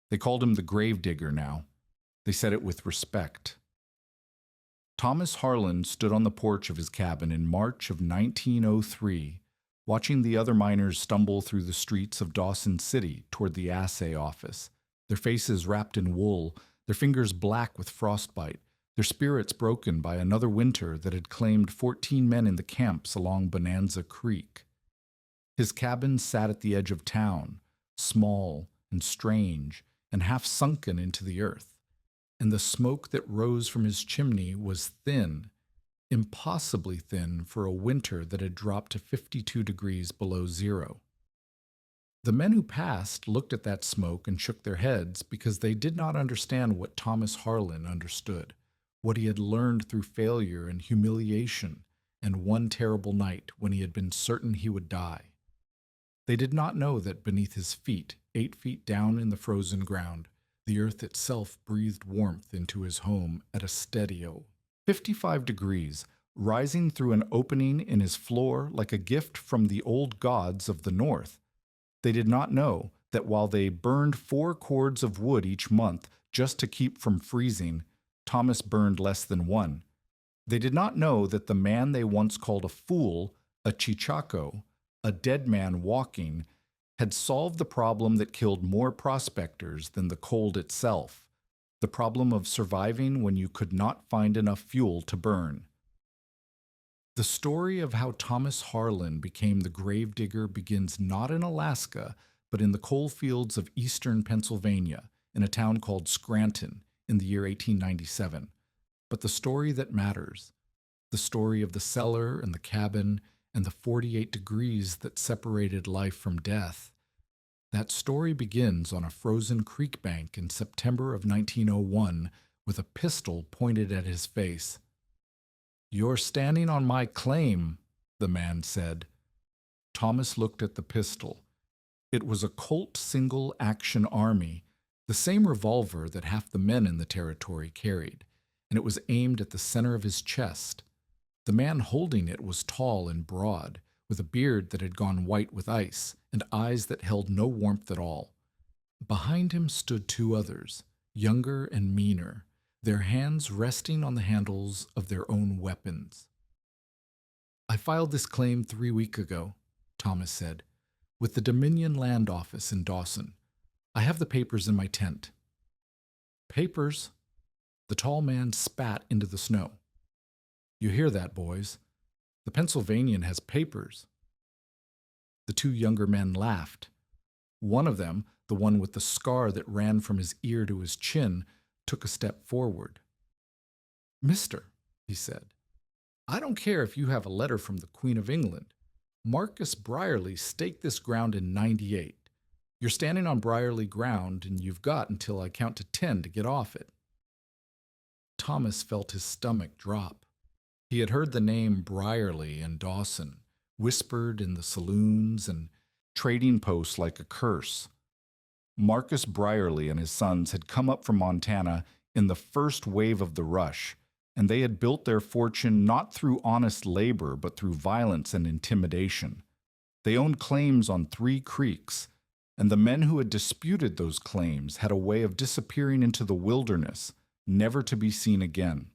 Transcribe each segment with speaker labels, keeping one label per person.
Speaker 1: They called him the gravedigger now. They said it with respect. Thomas Harlan stood on the porch of his cabin in March of 1903, watching the other miners stumble through the streets of Dawson City toward the assay office, their faces wrapped in wool, their fingers black with frostbite, their spirits broken by another winter that had claimed 14 men in the camps along Bonanza Creek. His cabin sat at the edge of town, small and strange and half sunken into the earth, and the smoke that rose from his chimney was thin, impossibly thin for a winter that had dropped to 52 degrees below zero. The men who passed looked at that smoke and shook their heads because they did not understand what Thomas Harlan understood, what he had learned through failure and humiliation and one terrible night when he had been certain he would die. They did not know that beneath his feet, 8 feet down in the frozen ground, the earth itself breathed warmth into his home at a steady 55 degrees, rising through an opening in his floor like a gift from the old gods of the north. They did not know that while they burned 4 cords of wood each month just to keep from freezing, Thomas burned less than 1. They did not know that the man they once called a fool, a chichaco, a dead man walking, had solved the problem that killed more prospectors than the cold itself, the problem of surviving when you could not find enough fuel to burn. The story of how Thomas Harlan became the gravedigger begins not in Alaska, but in the coal fields of eastern Pennsylvania, in a town called Scranton, in the year 1897. But the story that matters, the story of the cellar and the cabin and the 48 degrees that separated life from death, that story begins on a frozen creek bank in September of 1901 with a pistol pointed at his face. "You're standing on my claim," the man said. Thomas looked at the pistol. It was a Colt Single Action Army, the same revolver that half the men in the territory carried, and it was aimed at the center of his chest. The man holding it was tall and broad, with a beard that had gone white with ice, and eyes that held no warmth at all. Behind him stood 2 others, younger and meaner, their hands resting on the handles of their own weapons. "I filed this claim 3 weeks ago," Thomas said, "with the Dominion Land Office in Dawson. I have the papers in my tent." "Papers?" The tall man spat into the snow. "You hear that, boys? The Pennsylvanian has papers." The 2 younger men laughed. One of them, the one with the scar that ran from his ear to his chin, took a step forward. "Mister," he said, "I don't care if you have a letter from the Queen of England. Marcus Brierly staked this ground in '98. You're standing on Brierly ground, and you've got until I count to 10 to get off it." Thomas felt his stomach drop. He had heard the name Brierly and Dawson, whispered in the saloons and trading posts like a curse. Marcus Brierly and his sons had come up from Montana in the first wave of the rush, and they had built their fortune not through honest labor but through violence and intimidation. They owned claims on 3 creeks, and the men who had disputed those claims had a way of disappearing into the wilderness, never to be seen again.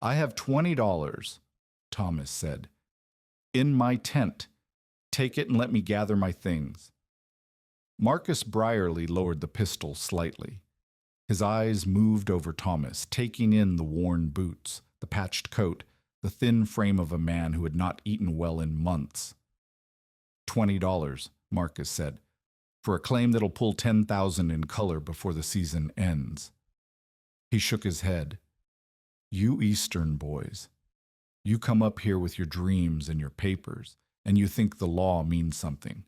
Speaker 1: "I have $20, Thomas said. "In my tent. Take it and let me gather my things." Marcus Brierly lowered the pistol slightly. His eyes moved over Thomas, taking in the worn boots, the patched coat, the thin frame of a man who had not eaten well in months. $20, Marcus said, "for a claim that'll pull 10,000 in color before the season ends." He shook his head. "You Eastern boys, you come up here with your dreams and your papers, and you think the law means something.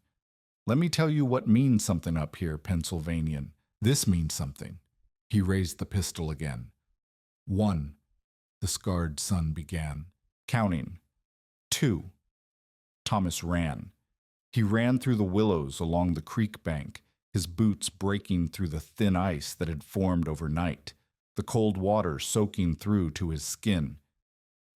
Speaker 1: Let me tell you what means something up here, Pennsylvanian. This means something." He raised the pistol again. "1, the scarred son began, counting. 2. Thomas ran. He ran through the willows along the creek bank, his boots breaking through the thin ice that had formed overnight, the cold water soaking through to his skin.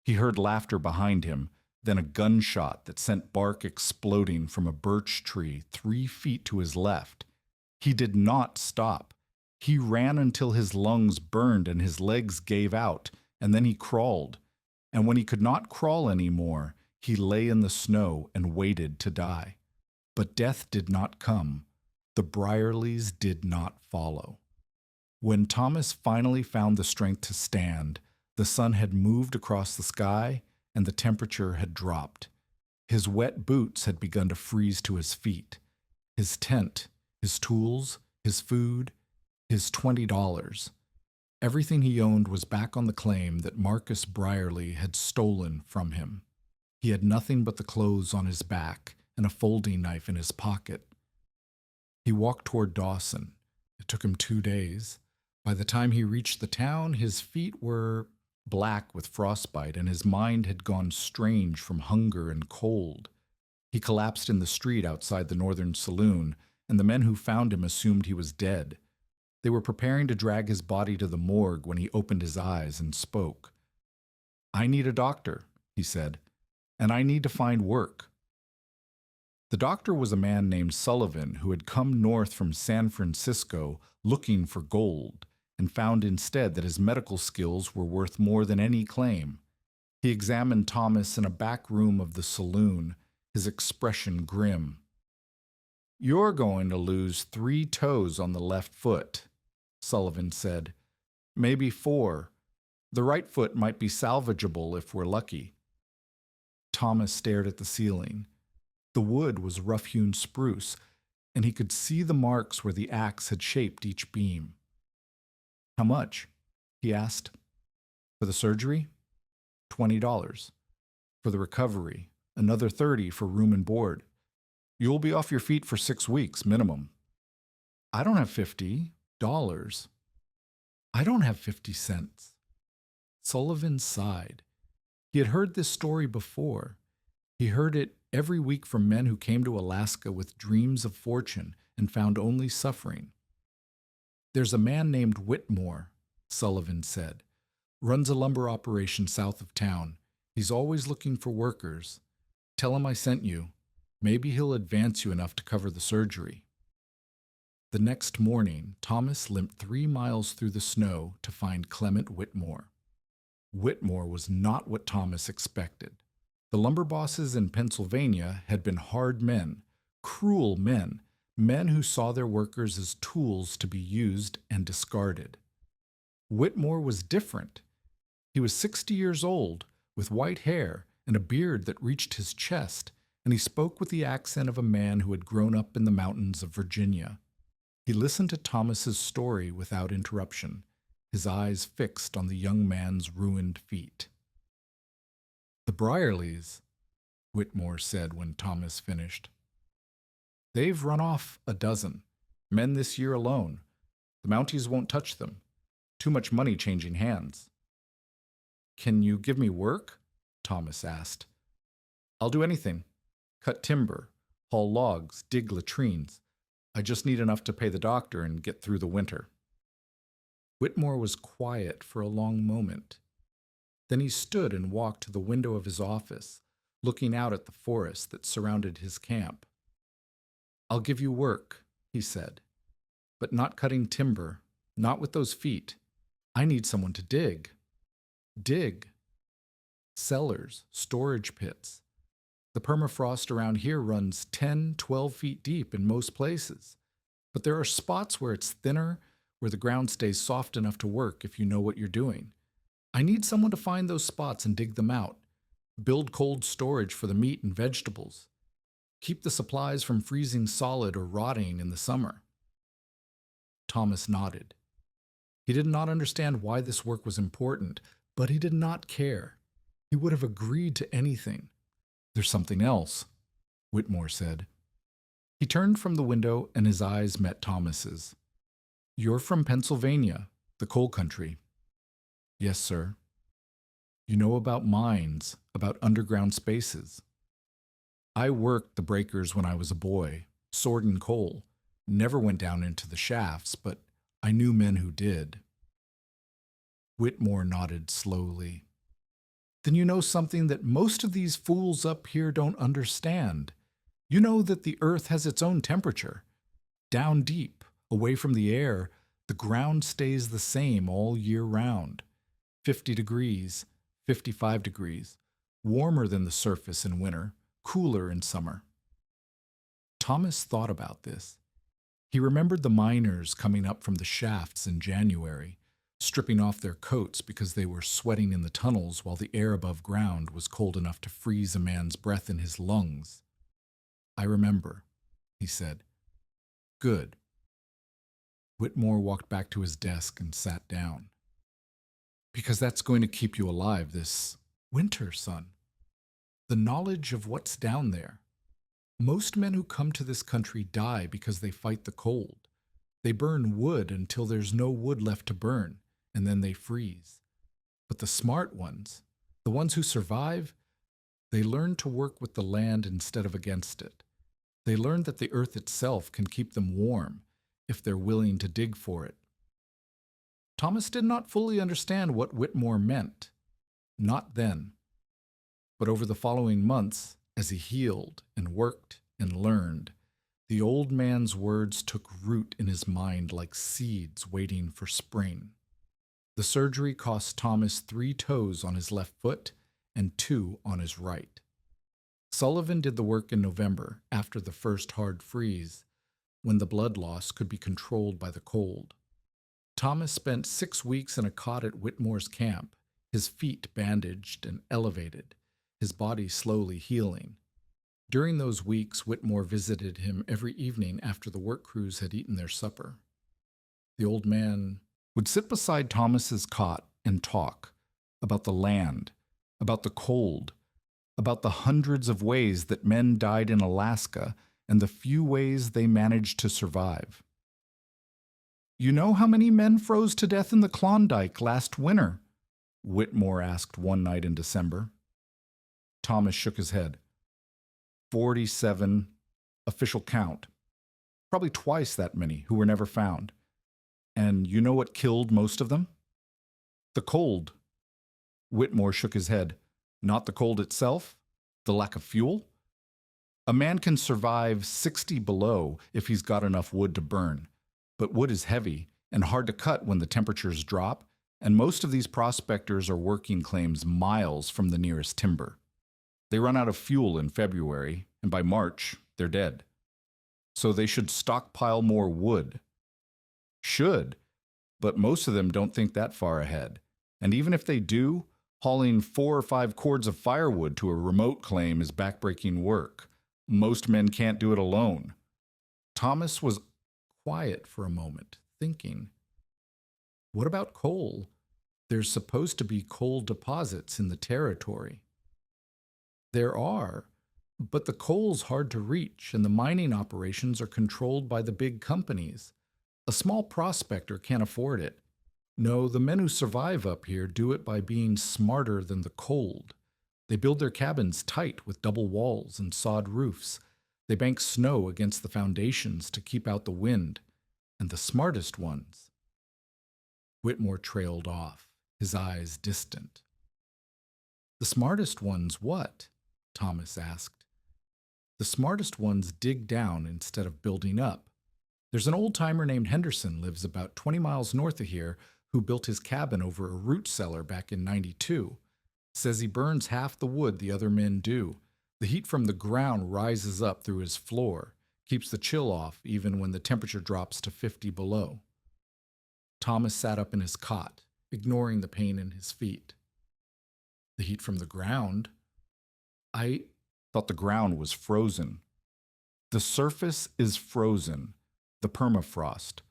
Speaker 1: He heard laughter behind him, then a gunshot that sent bark exploding from a birch tree 3 feet to his left. He did not stop. He ran until his lungs burned and his legs gave out, and then he crawled. And when he could not crawl any more, he lay in the snow and waited to die. But death did not come. The Brierleys did not follow. When Thomas finally found the strength to stand, the sun had moved across the sky and the temperature had dropped. His wet boots had begun to freeze to his feet. His tent, his tools, his food, his $20. Everything he owned was back on the claim that Marcus Brierley had stolen from him. He had nothing but the clothes on his back and a folding knife in his pocket. He walked toward Dawson. It took him 2 days. By the time he reached the town, his feet were black with frostbite and his mind had gone strange from hunger and cold. He collapsed in the street outside the Northern Saloon, and the men who found him assumed he was dead. They were preparing to drag his body to the morgue when he opened his eyes and spoke. "I need a doctor," he said, "and I need to find work." The doctor was a man named Sullivan who had come north from San Francisco looking for gold and found instead that his medical skills were worth more than any claim. He examined Thomas in a back room of the saloon, his expression grim. "You're going to lose 3 toes on the left foot," Sullivan said. "Maybe 4. The right foot might be salvageable if we're lucky." Thomas stared at the ceiling. The wood was rough-hewn spruce, and he could see the marks where the axe had shaped each beam. "How much?" he asked. "For the surgery?" $20. "For the recovery, another $30 for room and board. You'll be off your feet for 6 weeks, minimum." "I don't have $50. I don't have 50 cents. Sullivan sighed. He had heard this story before. He heard it every week from men who came to Alaska with dreams of fortune and found only suffering. "There's a man named Whitmore," Sullivan said. "Runs a lumber operation south of town. He's always looking for workers. Tell him I sent you. Maybe he'll advance you enough to cover the surgery." The next morning, Thomas limped 3 miles through the snow to find Clement Whitmore. Whitmore was not what Thomas expected. The lumber bosses in Pennsylvania had been hard men, cruel men, men who saw their workers as tools to be used and discarded. Whitmore was different. He was 60 years old, with white hair and a beard that reached his chest, and he spoke with the accent of a man who had grown up in the mountains of Virginia. He listened to Thomas's story without interruption, his eyes fixed on the young man's ruined feet. "The Brierleys," Whitmore said when Thomas finished. "They've run off 12 men this year alone. The Mounties won't touch them. Too much money changing hands." "Can you give me work?" Thomas asked. "I'll do anything. Cut timber, haul logs, dig latrines. I just need enough to pay the doctor and get through the winter." Whitmore was quiet for a long moment. Then he stood and walked to the window of his office, looking out at the forest that surrounded his camp. "I'll give you work," he said, "but not cutting timber, not with those feet. I need someone to dig. Dig. Cellars, storage pits. The permafrost around here runs 10, 12 feet deep in most places, but there are spots where it's thinner, where the ground stays soft enough to work if you know what you're doing. I need someone to find those spots and dig them out. Build cold storage for the meat and vegetables. Keep the supplies from freezing solid or rotting in the summer." Thomas nodded. He did not understand why this work was important, but he did not care. He would have agreed to anything. "There's something else," Whitmore said. He turned from the window and his eyes met Thomas's. "You're from Pennsylvania, the coal country." "Yes, sir." "You know about mines, about underground spaces." "I worked the breakers when I was a boy, sorting coal. Never went down into the shafts, but I knew men who did." Whitmore nodded slowly. "Then you know something that most of these fools up here don't understand. You know that the earth has its own temperature. Down deep, Away from the air, the ground stays the same all year round. 50 degrees, 55 degrees, warmer than the surface in winter, cooler in summer. Thomas thought about this. He remembered the miners coming up from the shafts in January, stripping off their coats because they were sweating in the tunnels while the air above ground was cold enough to freeze a man's breath in his lungs. "I remember," he said. "Good." Whitmore walked back to his desk and sat down. "Because that's going to keep you alive this winter, son. The knowledge of what's down there. Most men who come to this country die because they fight the cold. They burn wood until there's no wood left to burn, and then they freeze. But the smart ones, the ones who survive, they learn to work with the land instead of against it. They learn that the earth itself can keep them warm if they're willing to dig for it." Thomas did not fully understand what Whitmore meant. Not then. But over the following months, as he healed and worked and learned, the old man's words took root in his mind like seeds waiting for spring. The surgery cost Thomas 3 toes on his left foot and 2 on his right. Sullivan did the work in November, after the first hard freeze, when the blood loss could be controlled by the cold. Thomas spent 6 weeks in a cot at Whitmore's camp, his feet bandaged and elevated, his body slowly healing. During those weeks, Whitmore visited him every evening after the work crews had eaten their supper. The old man would sit beside Thomas's cot and talk about the land, about the cold, about the hundreds of ways that men died in Alaska and the few ways they managed to survive. "You know how many men froze to death in the Klondike last winter?" Whitmore asked one night in December. Thomas shook his head. 47, official count. Probably twice that many who were never found. And you know what killed most of them? The cold. Whitmore shook his head. Not the cold itself? The lack of fuel? A man can survive 60 below if he's got enough wood to burn. But wood is heavy and hard to cut when the temperatures drop, and most of these prospectors are working claims miles from the nearest timber. They run out of fuel in February, and by March, they're dead. So they should stockpile more wood. Should, but most of them don't think that far ahead. And even if they do, hauling 4 or 5 cords of firewood to a remote claim is backbreaking work. Most men can't do it alone. Thomas was quiet for a moment, thinking. What about coal? There's supposed to be coal deposits in the territory. There are, but the coal's hard to reach, and the mining operations are controlled by the big companies. A small prospector can't afford it. No, the men who survive up here do it by being smarter than the cold. They build their cabins tight with double walls and sod roofs. They bank snow against the foundations to keep out the wind. And the smartest ones. Whitmore trailed off, his eyes distant. The smartest ones what? Thomas asked. The smartest ones dig down instead of building up. There's an old-timer named Henderson lives about 20 miles north of here who built his cabin over a root cellar back in '92. Says he burns half the wood the other men do. The heat from the ground rises up through his floor, keeps the chill off even when the temperature drops to 50 below. Thomas sat up in his cot, ignoring the pain in his feet. The heat from the ground? I thought the ground was frozen. The surface is frozen, the permafrost.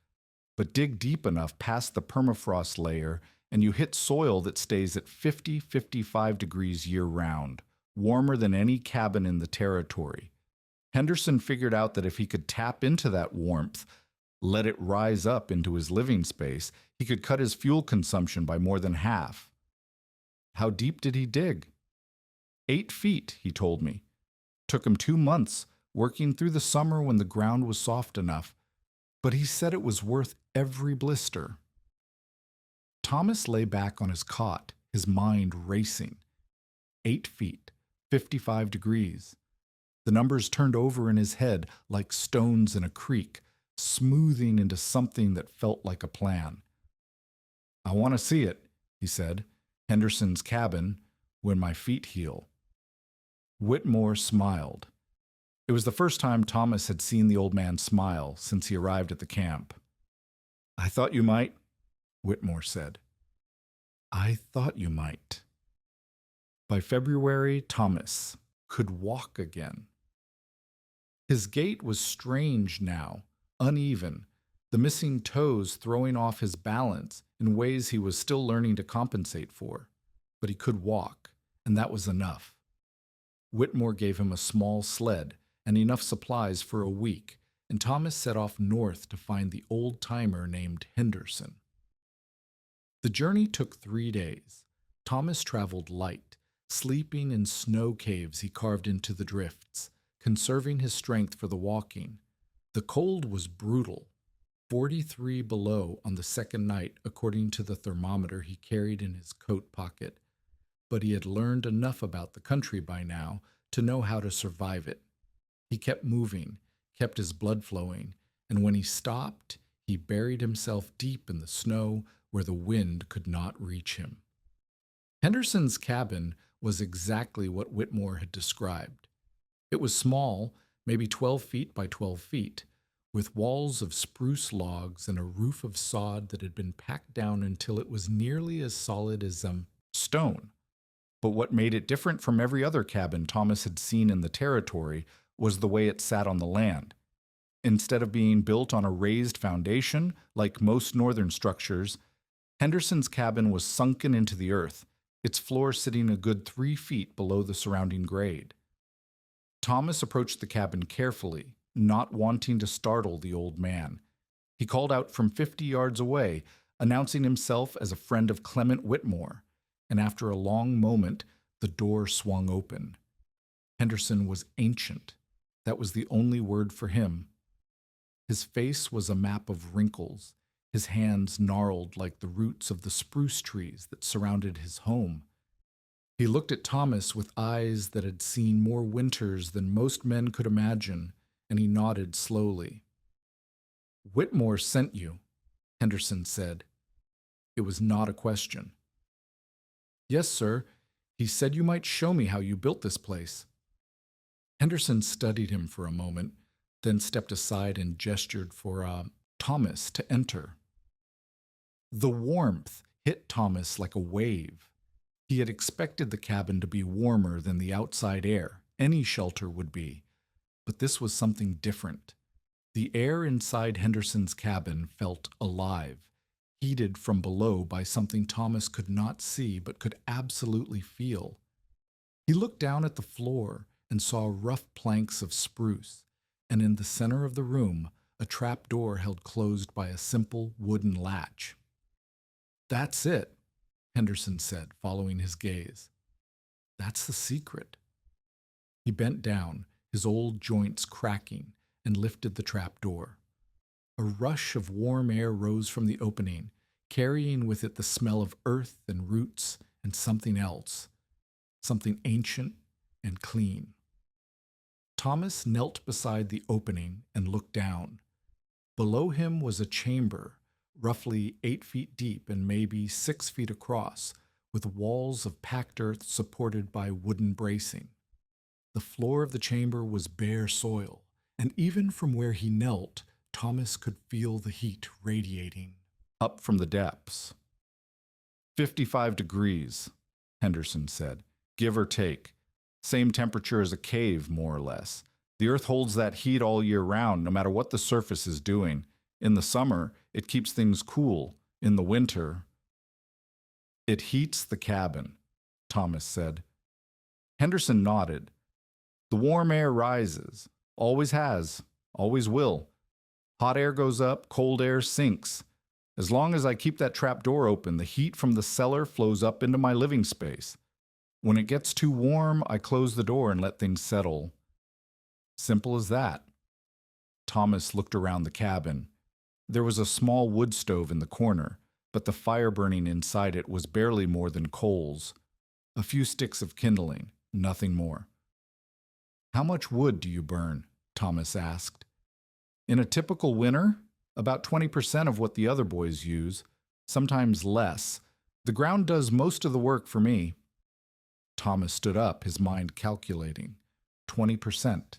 Speaker 1: But dig deep enough past the permafrost layer and you hit soil that stays at 50-55 degrees year-round, warmer than any cabin in the territory. Henderson figured out that if he could tap into that warmth, let it rise up into his living space, he could cut his fuel consumption by more than half. How deep did he dig? 8 feet, he told me. Took him 2 months, working through the summer when the ground was soft enough, but he said it was worth every blister. Thomas lay back on his cot, his mind racing. 8 feet, 55 degrees. The numbers turned over in his head like stones in a creek, smoothing into something that felt like a plan. "I want to see it," he said. "Henderson's cabin, when my feet heal." Whitmore smiled. It was the first time Thomas had seen the old man smile since he arrived at the camp. "I thought you might," Whitmore said. "I thought you might." By February, Thomas could walk again. His gait was strange now, uneven, the missing toes throwing off his balance in ways he was still learning to compensate for. But he could walk, and that was enough. Whitmore gave him a small sled and enough supplies for a week, and Thomas set off north to find the old-timer named Henderson. The journey took 3 days. Thomas traveled light, sleeping in snow caves he carved into the drifts, conserving his strength for the walking. The cold was brutal, 43 below on the second night according to the thermometer he carried in his coat pocket, but he had learned enough about the country by now to know how to survive it. He kept moving, kept his blood flowing, and when he stopped, he buried himself deep in the snow where the wind could not reach him. Henderson's cabin was exactly what Whitmore had described. It was small, maybe 12 feet by 12 feet, with walls of spruce logs and a roof of sod that had been packed down until it was nearly as solid as stone. But what made it different from every other cabin Thomas had seen in the territory was the way it sat on the land. Instead of being built on a raised foundation, like most northern structures, Henderson's cabin was sunken into the earth, its floor sitting a good 3 feet below the surrounding grade. Thomas approached the cabin carefully, not wanting to startle the old man. He called out from 50 yards away, announcing himself as a friend of Clement Whitmore, and after a long moment, the door swung open. Henderson was ancient. That was the only word for him. His face was a map of wrinkles, his hands gnarled like the roots of the spruce trees that surrounded his home. He looked at Thomas with eyes that had seen more winters than most men could imagine, and he nodded slowly. "Whitmore sent you," Henderson said. It was not a question. "Yes, sir. He said you might show me how you built this place." Henderson studied him for a moment, then stepped aside and gestured for Thomas to enter. The warmth hit Thomas like a wave. He had expected the cabin to be warmer than the outside air, any shelter would be, but this was something different. The air inside Henderson's cabin felt alive, heated from below by something Thomas could not see but could absolutely feel. He looked down at the floor and saw rough planks of spruce, and in the center of the room, a trap door held closed by a simple wooden latch. "That's it," Henderson said, following his gaze. "That's the secret." He bent down, his old joints cracking, and lifted the trap door. A rush of warm air rose from the opening, carrying with it the smell of earth and roots and something else, something ancient and clean. Thomas knelt beside the opening and looked down. Below him was a chamber, roughly 8 feet deep and maybe 6 feet across, with walls of packed earth supported by wooden bracing. The floor of the chamber was bare soil, and even from where he knelt, Thomas could feel the heat radiating up from the depths. 55 degrees, Henderson said, give or take. Same temperature as a cave, more or less. The earth holds that heat all year round, no matter what the surface is doing. In the summer, it keeps things cool. In the winter, it heats the cabin, Thomas said. Henderson nodded. The warm air rises. Always has. Always will. Hot air goes up, cold air sinks. As long as I keep that trap door open, the heat from the cellar flows up into my living space. When it gets too warm, I close the door and let things settle. Simple as that. Thomas looked around the cabin. There was a small wood stove in the corner, but the fire burning inside it was barely more than coals. A few sticks of kindling, nothing more. How much wood do you burn? Thomas asked. In a typical winter, about 20% of what the other boys use, sometimes less. The ground does most of the work for me. Thomas stood up, his mind calculating. 20%.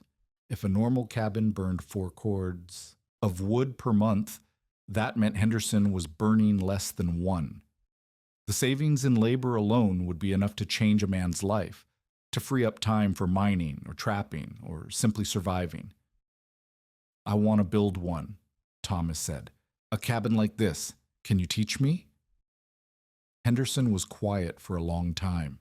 Speaker 1: If a normal cabin burned 4 cords of wood per month, that meant Henderson was burning less than 1. The savings in labor alone would be enough to change a man's life, to free up time for mining or trapping or simply surviving. I want to build one, Thomas said. A cabin like this. Can you teach me? Henderson was quiet for a long time.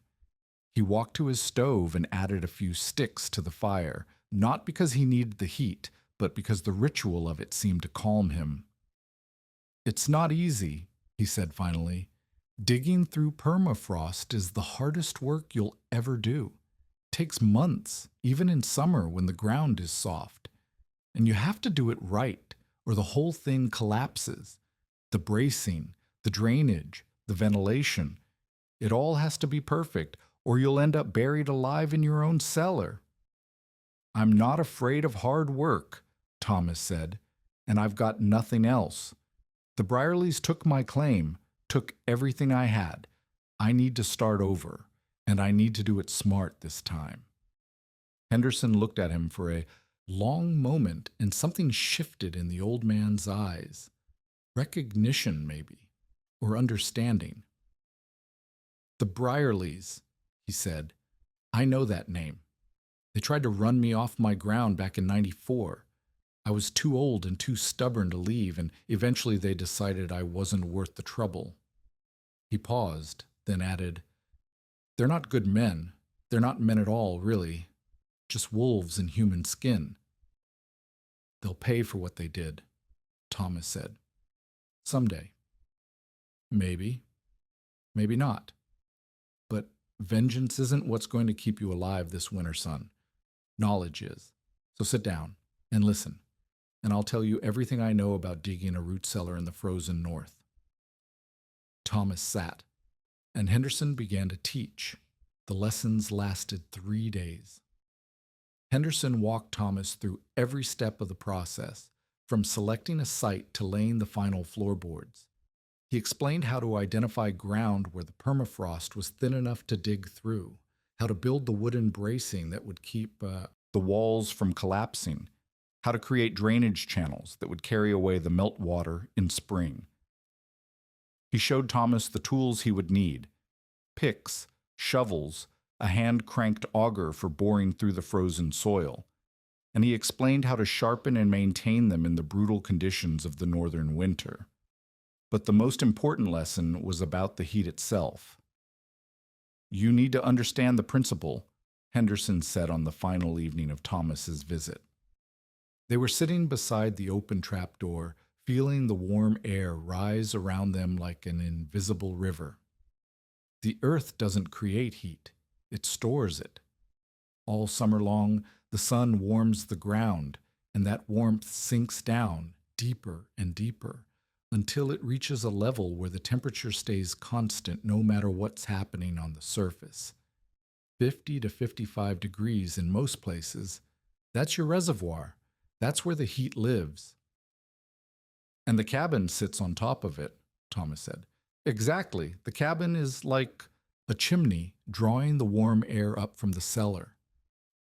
Speaker 1: He walked to his stove and added a few sticks to the fire, not because he needed the heat, but because the ritual of it seemed to calm him. It's not easy, he said finally. Digging through permafrost is the hardest work you'll ever do. It takes months, even in summer when the ground is soft. And you have to do it right, or the whole thing collapses. The bracing, the drainage, the ventilation. It all has to be perfect, or you'll end up buried alive in your own cellar. I'm not afraid of hard work, Thomas said, and I've got nothing else. The Brierleys took my claim, took everything I had. I need to start over, and I need to do it smart this time. Henderson looked at him for a long moment, and something shifted in the old man's eyes. Recognition, maybe, or understanding. The Brierleys, he said. I know that name. They tried to run me off my ground back in '94. I was too old and too stubborn to leave, and eventually they decided I wasn't worth the trouble. He paused, then added, They're not good men. They're not men at all, really. Just wolves in human skin. They'll pay for what they did, Thomas said. Someday. Maybe. Maybe not. But vengeance isn't what's going to keep you alive this winter, son. Knowledge is. So sit down and listen, and I'll tell you everything I know about digging a root cellar in the frozen north. Thomas sat, and Henderson began to teach. The lessons lasted 3 days. Henderson walked Thomas through every step of the process, from selecting a site to laying the final floorboards. He explained how to identify ground where the permafrost was thin enough to dig through, how to build the wooden bracing that would keep the walls from collapsing, how to create drainage channels that would carry away the meltwater in spring. He showed Thomas the tools he would need: picks, shovels, a hand-cranked auger for boring through the frozen soil, and he explained how to sharpen and maintain them in the brutal conditions of the northern winter. But the most important lesson was about the heat itself. You need to understand the principle, Henderson said on the final evening of Thomas's visit. They were sitting beside the open trapdoor, feeling the warm air rise around them like an invisible river. The earth doesn't create heat, it stores it. All summer long, the sun warms the ground, and that warmth sinks down deeper and deeper, until it reaches a level where the temperature stays constant no matter what's happening on the surface. 50 to 55 degrees in most places. That's your reservoir. That's where the heat lives. And the cabin sits on top of it, Thomas said. Exactly. The cabin is like a chimney drawing the warm air up from the cellar.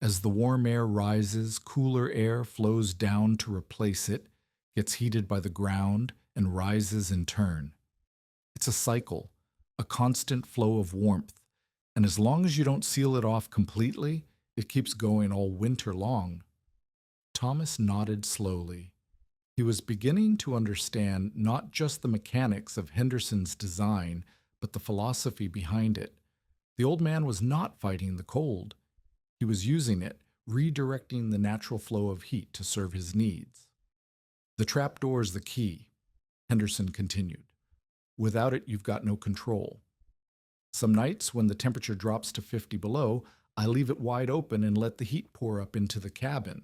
Speaker 1: As the warm air rises, cooler air flows down to replace it, gets heated by the ground, and rises in turn. It's a cycle, a constant flow of warmth, and as long as you don't seal it off completely, it keeps going all winter long. Thomas nodded slowly. He was beginning to understand not just the mechanics of Henderson's design, but the philosophy behind it. The old man was not fighting the cold. He was using it, redirecting the natural flow of heat to serve his needs. The trapdoor is the key, Henderson continued. Without it, you've got no control. Some nights, when the temperature drops to 50 below, I leave it wide open and let the heat pour up into the cabin.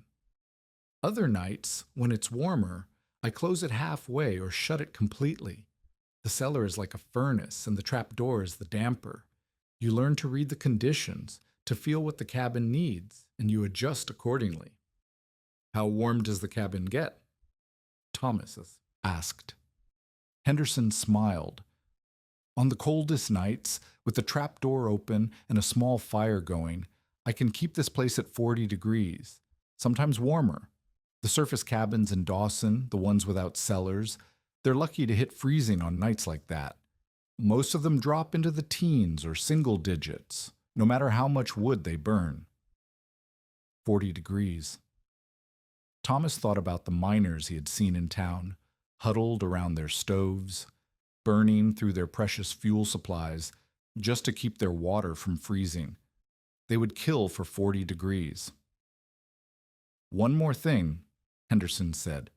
Speaker 1: Other nights, when it's warmer, I close it halfway or shut it completely. The cellar is like a furnace, and the trapdoor is the damper. You learn to read the conditions, to feel what the cabin needs, and you adjust accordingly. How warm does the cabin get? Thomas asked. Henderson smiled. On the coldest nights, with the trap door open and a small fire going, I can keep this place at 40 degrees, sometimes warmer. The surface cabins in Dawson, the ones without cellars, they're lucky to hit freezing on nights like that. Most of them drop into the teens or single digits, no matter how much wood they burn. 40 degrees. Thomas thought about the miners he had seen in town, huddled around their stoves, burning through their precious fuel supplies just to keep their water from freezing. They would kill for 40 degrees. One more thing, Henderson said.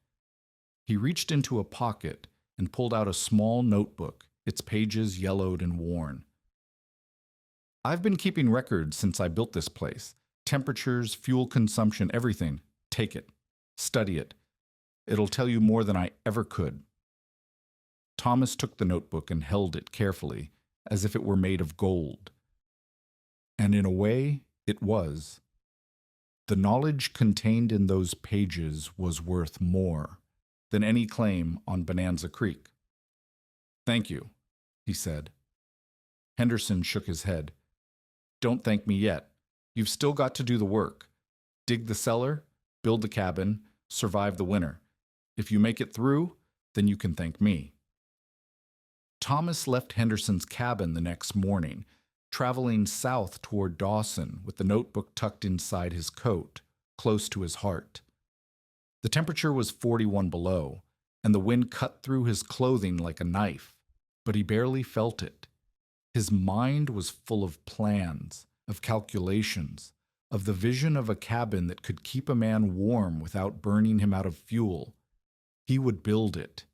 Speaker 1: He reached into a pocket and pulled out a small notebook, its pages yellowed and worn. I've been keeping records since I built this place. Temperatures, fuel consumption, everything. Take it. Study it. It'll tell you more than I ever could. Thomas took the notebook and held it carefully, as if it were made of gold. And in a way, it was. The knowledge contained in those pages was worth more than any claim on Bonanza Creek. Thank you, he said. Henderson shook his head. Don't thank me yet. You've still got to do the work. Dig the cellar, build the cabin, survive the winter. If you make it through, then you can thank me. Thomas left Henderson's cabin the next morning, traveling south toward Dawson with the notebook tucked inside his coat, close to his heart. The temperature was 41 below, and the wind cut through his clothing like a knife, but he barely felt it. His mind was full of plans, of calculations, of the vision of a cabin that could keep a man warm without burning him out of fuel. He would build it.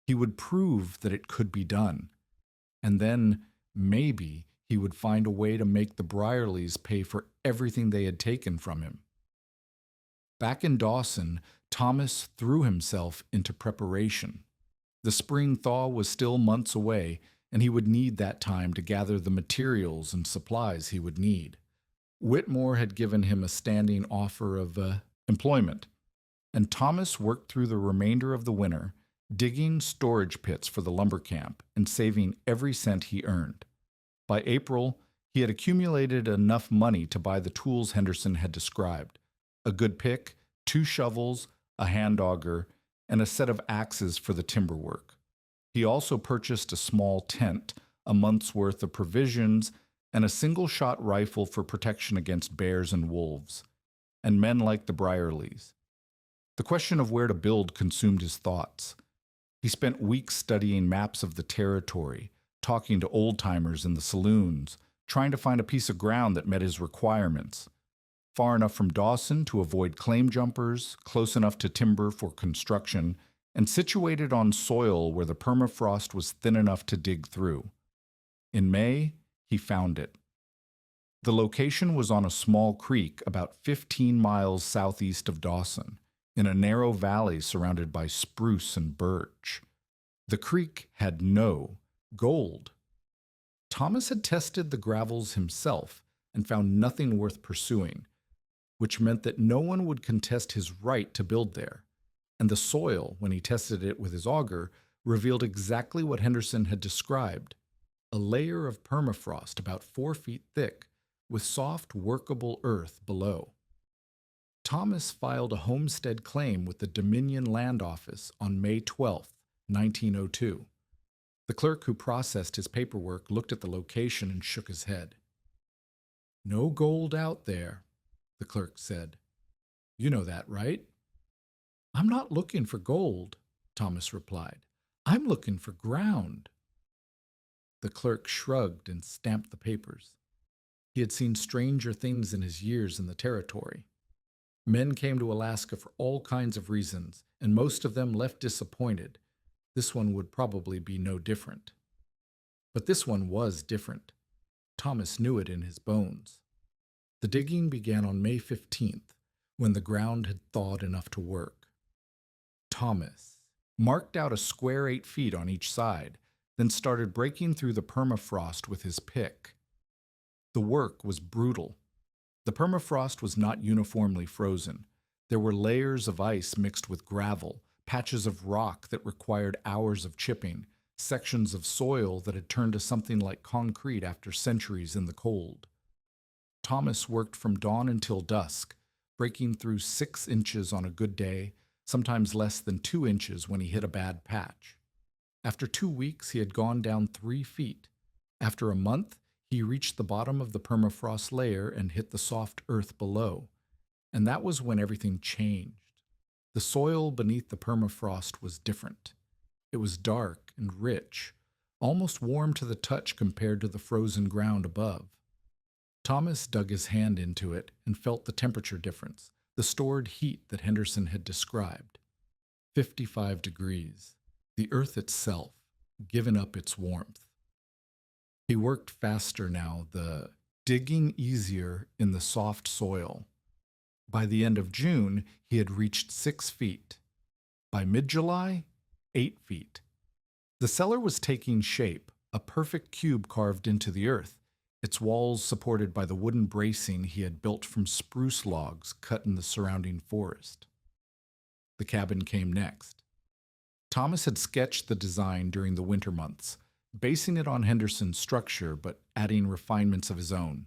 Speaker 1: He would prove that it could be done. And then, maybe, he would find a way to make the Brierleys pay for everything they had taken from him. Back in Dawson, Thomas threw himself into preparation. The spring thaw was still months away, and he would need that time to gather the materials and supplies he would need. Whitmore had given him a standing offer of employment, and Thomas worked through the remainder of the winter, digging storage pits for the lumber camp and saving every cent he earned. By April, he had accumulated enough money to buy the tools Henderson had described: a good pick, 2 shovels, a hand auger, and a set of axes for the timber work. He also purchased a small tent, a month's worth of provisions, and a single-shot rifle for protection against bears and wolves, and men like the Brierleys. The question of where to build consumed his thoughts. He spent weeks studying maps of the territory, talking to old-timers in the saloons, trying to find a piece of ground that met his requirements. Far enough from Dawson to avoid claim jumpers, close enough to timber for construction, and situated on soil where the permafrost was thin enough to dig through. In May, he found it. The location was on a small creek about 15 miles southeast of Dawson, in a narrow valley surrounded by spruce and birch. The creek had no gold. Thomas had tested the gravels himself and found nothing worth pursuing, which meant that no one would contest his right to build there. And the soil, when he tested it with his auger, revealed exactly what Henderson had described: a layer of permafrost about 4 feet thick, with soft, workable earth below. Thomas filed a homestead claim with the Dominion Land Office on May 12, 1902. The clerk who processed his paperwork looked at the location and shook his head. "No gold out there," the clerk said. "You know that, right?" "I'm not looking for gold," Thomas replied. "I'm looking for ground." The clerk shrugged and stamped the papers. He had seen stranger things in his years in the territory. Men came to Alaska for all kinds of reasons, and most of them left disappointed. This one would probably be no different. But this one was different. Thomas knew it in his bones. The digging began on May 15th, when the ground had thawed enough to work. Thomas marked out a square 8 feet on each side, then started breaking through the permafrost with his pick. The work was brutal. The permafrost was not uniformly frozen. There were layers of ice mixed with gravel, patches of rock that required hours of chipping, sections of soil that had turned to something like concrete after centuries in the cold. Thomas worked from dawn until dusk, breaking through 6 inches on a good day, sometimes less than 2 inches when he hit a bad patch. After 2 weeks, he had gone down 3 feet. After a month, he reached the bottom of the permafrost layer and hit the soft earth below. And that was when everything changed. The soil beneath the permafrost was different. It was dark and rich, almost warm to the touch compared to the frozen ground above. Thomas dug his hand into it and felt the temperature difference, the stored heat that Henderson had described. 55 degrees. The earth itself, given up its warmth. He worked faster now, the digging easier in the soft soil. By the end of June, he had reached 6 feet. By mid-July, 8 feet. The cellar was taking shape, a perfect cube carved into the earth, its walls supported by the wooden bracing he had built from spruce logs cut in the surrounding forest. The cabin came next. Thomas had sketched the design during the winter months, basing it on Henderson's structure but adding refinements of his own.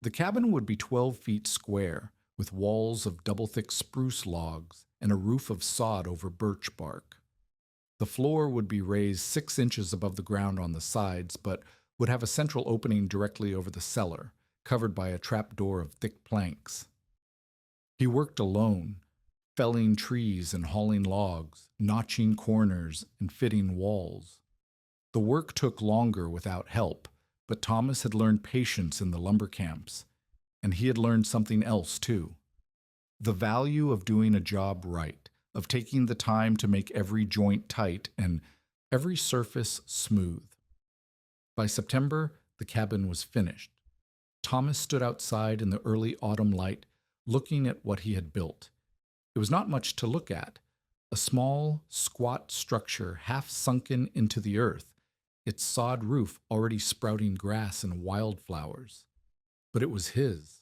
Speaker 1: The cabin would be 12 feet square, with walls of double-thick spruce logs and a roof of sod over birch bark. The floor would be raised 6 inches above the ground on the sides, but would have a central opening directly over the cellar, covered by a trapdoor of thick planks. He worked alone, felling trees and hauling logs, notching corners and fitting walls. The work took longer without help, but Thomas had learned patience in the lumber camps, and he had learned something else too. The value of doing a job right, of taking the time to make every joint tight and every surface smooth. By September, the cabin was finished. Thomas stood outside in the early autumn light, looking at what he had built. It was not much to look at. A small, squat structure half sunken into the earth, its sod roof already sprouting grass and wildflowers. But it was his.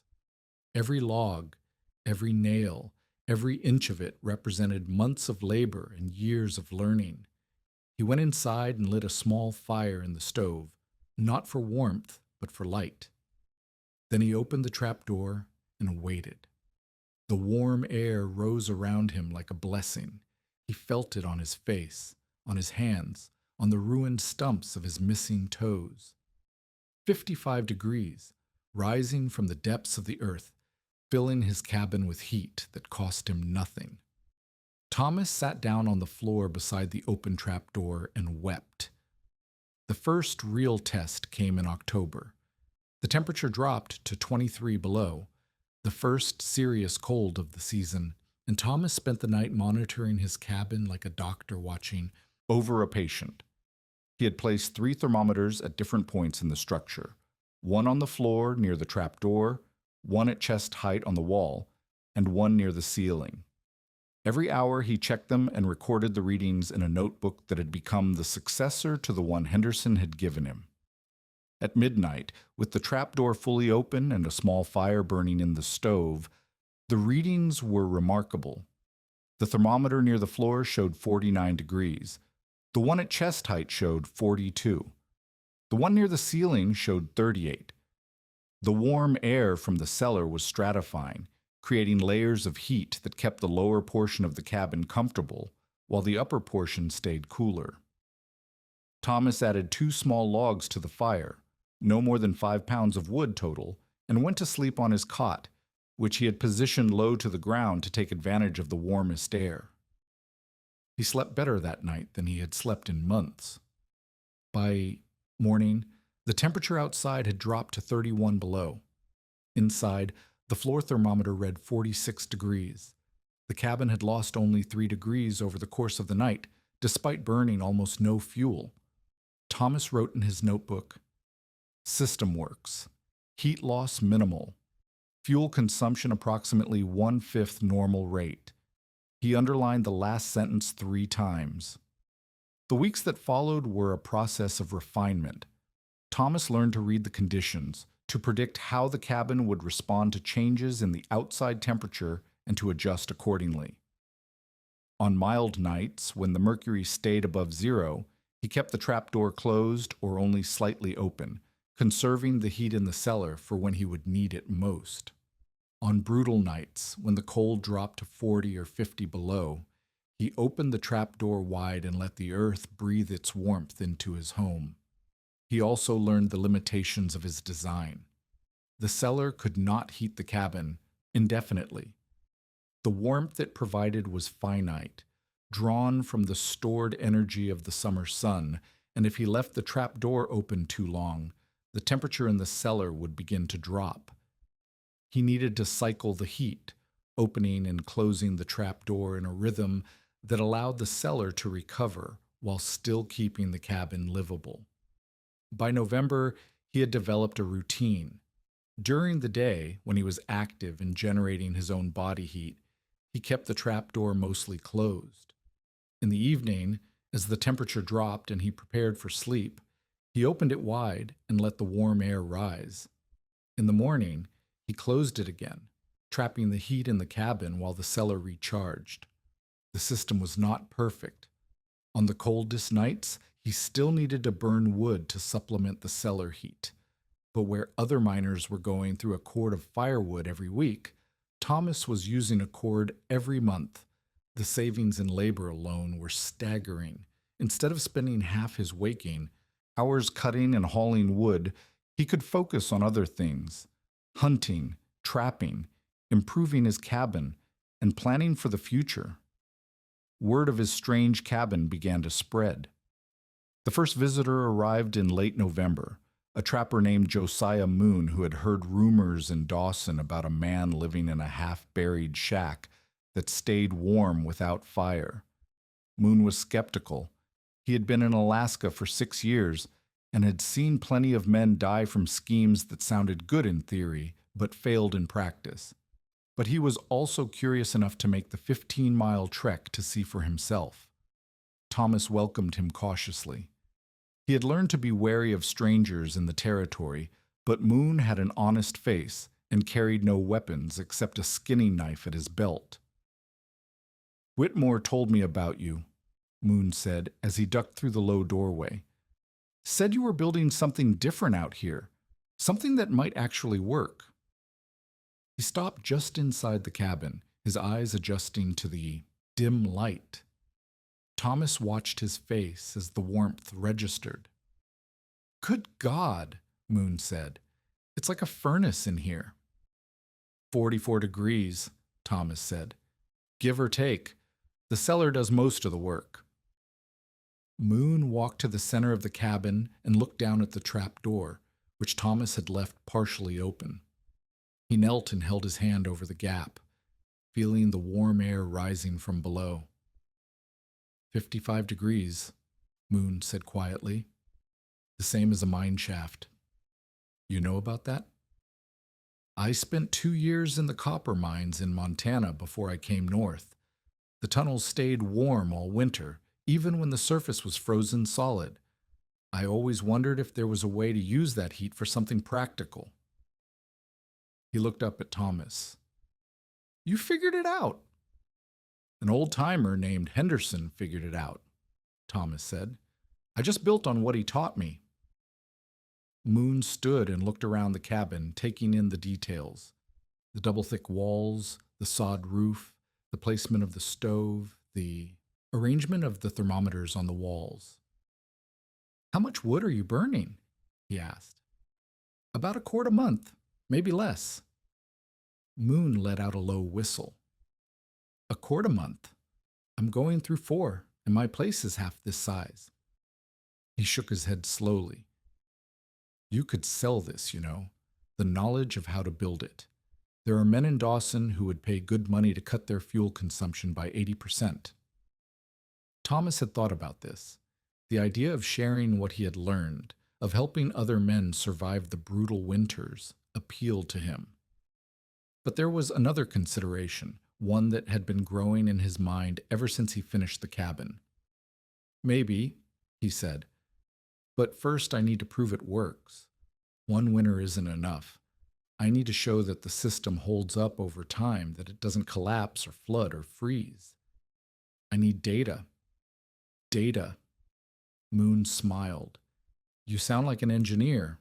Speaker 1: Every log, every nail, every inch of it represented months of labor and years of learning. He went inside and lit a small fire in the stove, not for warmth, but for light. Then he opened the trapdoor and waited. The warm air rose around him like a blessing. He felt it on his face, on his hands, on the ruined stumps of his missing toes. 55 degrees, rising from the depths of the earth, filling his cabin with heat that cost him nothing. Thomas sat down on the floor beside the open trapdoor and wept. The first real test came in October. The temperature dropped to 23 below, the first serious cold of the season, and Thomas spent the night monitoring his cabin like a doctor watching over a patient. He had placed 3 thermometers at different points in the structure, one on the floor near the trapdoor, one at chest height on the wall, and one near the ceiling. Every hour he checked them and recorded the readings in a notebook that had become the successor to the one Henderson had given him. At midnight, with the trapdoor fully open and a small fire burning in the stove, the readings were remarkable. The thermometer near the floor showed 49 degrees. The one at chest height showed 42. The one near the ceiling showed 38. The warm air from the cellar was stratifying, creating layers of heat that kept the lower portion of the cabin comfortable, while the upper portion stayed cooler. Thomas added 2 small logs to the fire, no more than 5 pounds of wood total, and went to sleep on his cot, which he had positioned low to the ground to take advantage of the warmest air. He slept better that night than he had slept in months. By morning, the temperature outside had dropped to 31 below. Inside, the floor thermometer read 46 degrees. The cabin had lost only 3 degrees over the course of the night, despite burning almost no fuel. Thomas wrote in his notebook, "System works. Heat loss minimal. Fuel consumption approximately 1/5 normal rate." He underlined the last sentence 3 times. The weeks that followed were a process of refinement. Thomas learned to read the conditions, to predict how the cabin would respond to changes in the outside temperature and to adjust accordingly. On mild nights, when the mercury stayed above zero, he kept the trapdoor closed or only slightly open, conserving the heat in the cellar for when he would need it most. On brutal nights, when the cold dropped to 40 or 50 below, he opened the trapdoor wide and let the earth breathe its warmth into his home. He also learned the limitations of his design. The cellar could not heat the cabin indefinitely. The warmth it provided was finite, drawn from the stored energy of the summer sun, and if he left the trapdoor open too long, the temperature in the cellar would begin to drop. He needed to cycle the heat, opening and closing the trapdoor in a rhythm that allowed the cellar to recover while still keeping the cabin livable. By November, he had developed a routine. During the day, when he was active in generating his own body heat, he kept the trapdoor mostly closed. In the evening, as the temperature dropped and he prepared for sleep, he opened it wide and let the warm air rise. In the morning, he closed it again, trapping the heat in the cabin while the cellar recharged. The system was not perfect. On the coldest nights, he still needed to burn wood to supplement the cellar heat. But where other miners were going through a cord of firewood every week, Thomas was using a cord every month. The savings in labor alone were staggering. Instead of spending half his waking hours cutting and hauling wood, he could focus on other things: hunting, trapping, improving his cabin, and planning for the future. Word of his strange cabin began to spread. The first visitor arrived in late November, a trapper named Josiah Moon who had heard rumors in Dawson about a man living in a half-buried shack that stayed warm without fire. Moon was skeptical. He had been in Alaska for 6 years and had seen plenty of men die from schemes that sounded good in theory but failed in practice. But he was also curious enough to make the 15-mile trek to see for himself. Thomas welcomed him cautiously. He had learned to be wary of strangers in the territory, but Moon had an honest face and carried no weapons except a skinning knife at his belt. "Whitmore told me about you," Moon said as he ducked through the low doorway. "Said you were building something different out here, something that might actually work." He stopped just inside the cabin, his eyes adjusting to the dim light. Thomas watched his face as the warmth registered. "Good God," Moon said. "It's like a furnace in here." 44 degrees, Thomas said. "Give or take. The cellar does most of the work." Moon walked to the center of the cabin and looked down at the trap door, which Thomas had left partially open. He knelt and held his hand over the gap, feeling the warm air rising from below. 55 degrees, Moon said quietly. "The same as a mine shaft. You know about that?" "I spent 2 years in the copper mines in Montana before I came north. The tunnels stayed warm all winter, even when the surface was frozen solid. I always wondered if there was a way to use that heat for something practical." He looked up at Thomas. "You figured it out." "An old-timer named Henderson figured it out," Thomas said. "I just built on what he taught me." Moon stood and looked around the cabin, taking in the details. The double-thick walls, the sod roof, the placement of the stove, the arrangement of the thermometers on the walls. "How much wood are you burning?" he asked. "About a quart a month, maybe less." Moon let out a low whistle. "A quart a month. I'm going through 4, and my place is half this size." He shook his head slowly. "You could sell this, you know, the knowledge of how to build it. There are men in Dawson who would pay good money to cut their fuel consumption by 80%. Thomas had thought about this. The idea of sharing what he had learned, of helping other men survive the brutal winters, appealed to him. But there was another consideration, one that had been growing in his mind ever since he finished the cabin. "Maybe," he said, "but first I need to prove it works. One winter isn't enough. I need to show that the system holds up over time, that it doesn't collapse or flood or freeze." I need data. Data. Moon smiled. You sound like an engineer.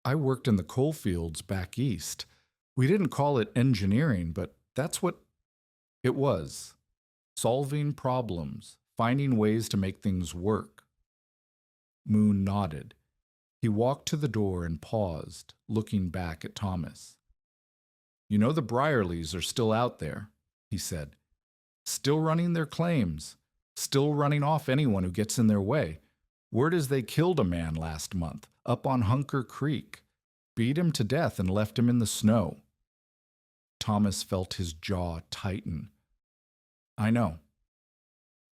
Speaker 1: I worked in the coal fields back east. We didn't call it engineering, but that's what it was. Solving problems, finding ways to make things work. Moon nodded. He walked to the door and paused, looking back at Thomas. You know the Brierleys are still out there, he said. Still running their claims, still running off anyone who gets in their way. Word is they killed a man last month, up on Hunker Creek. Beat him to death and left him in the snow. Thomas felt his jaw tighten. I know.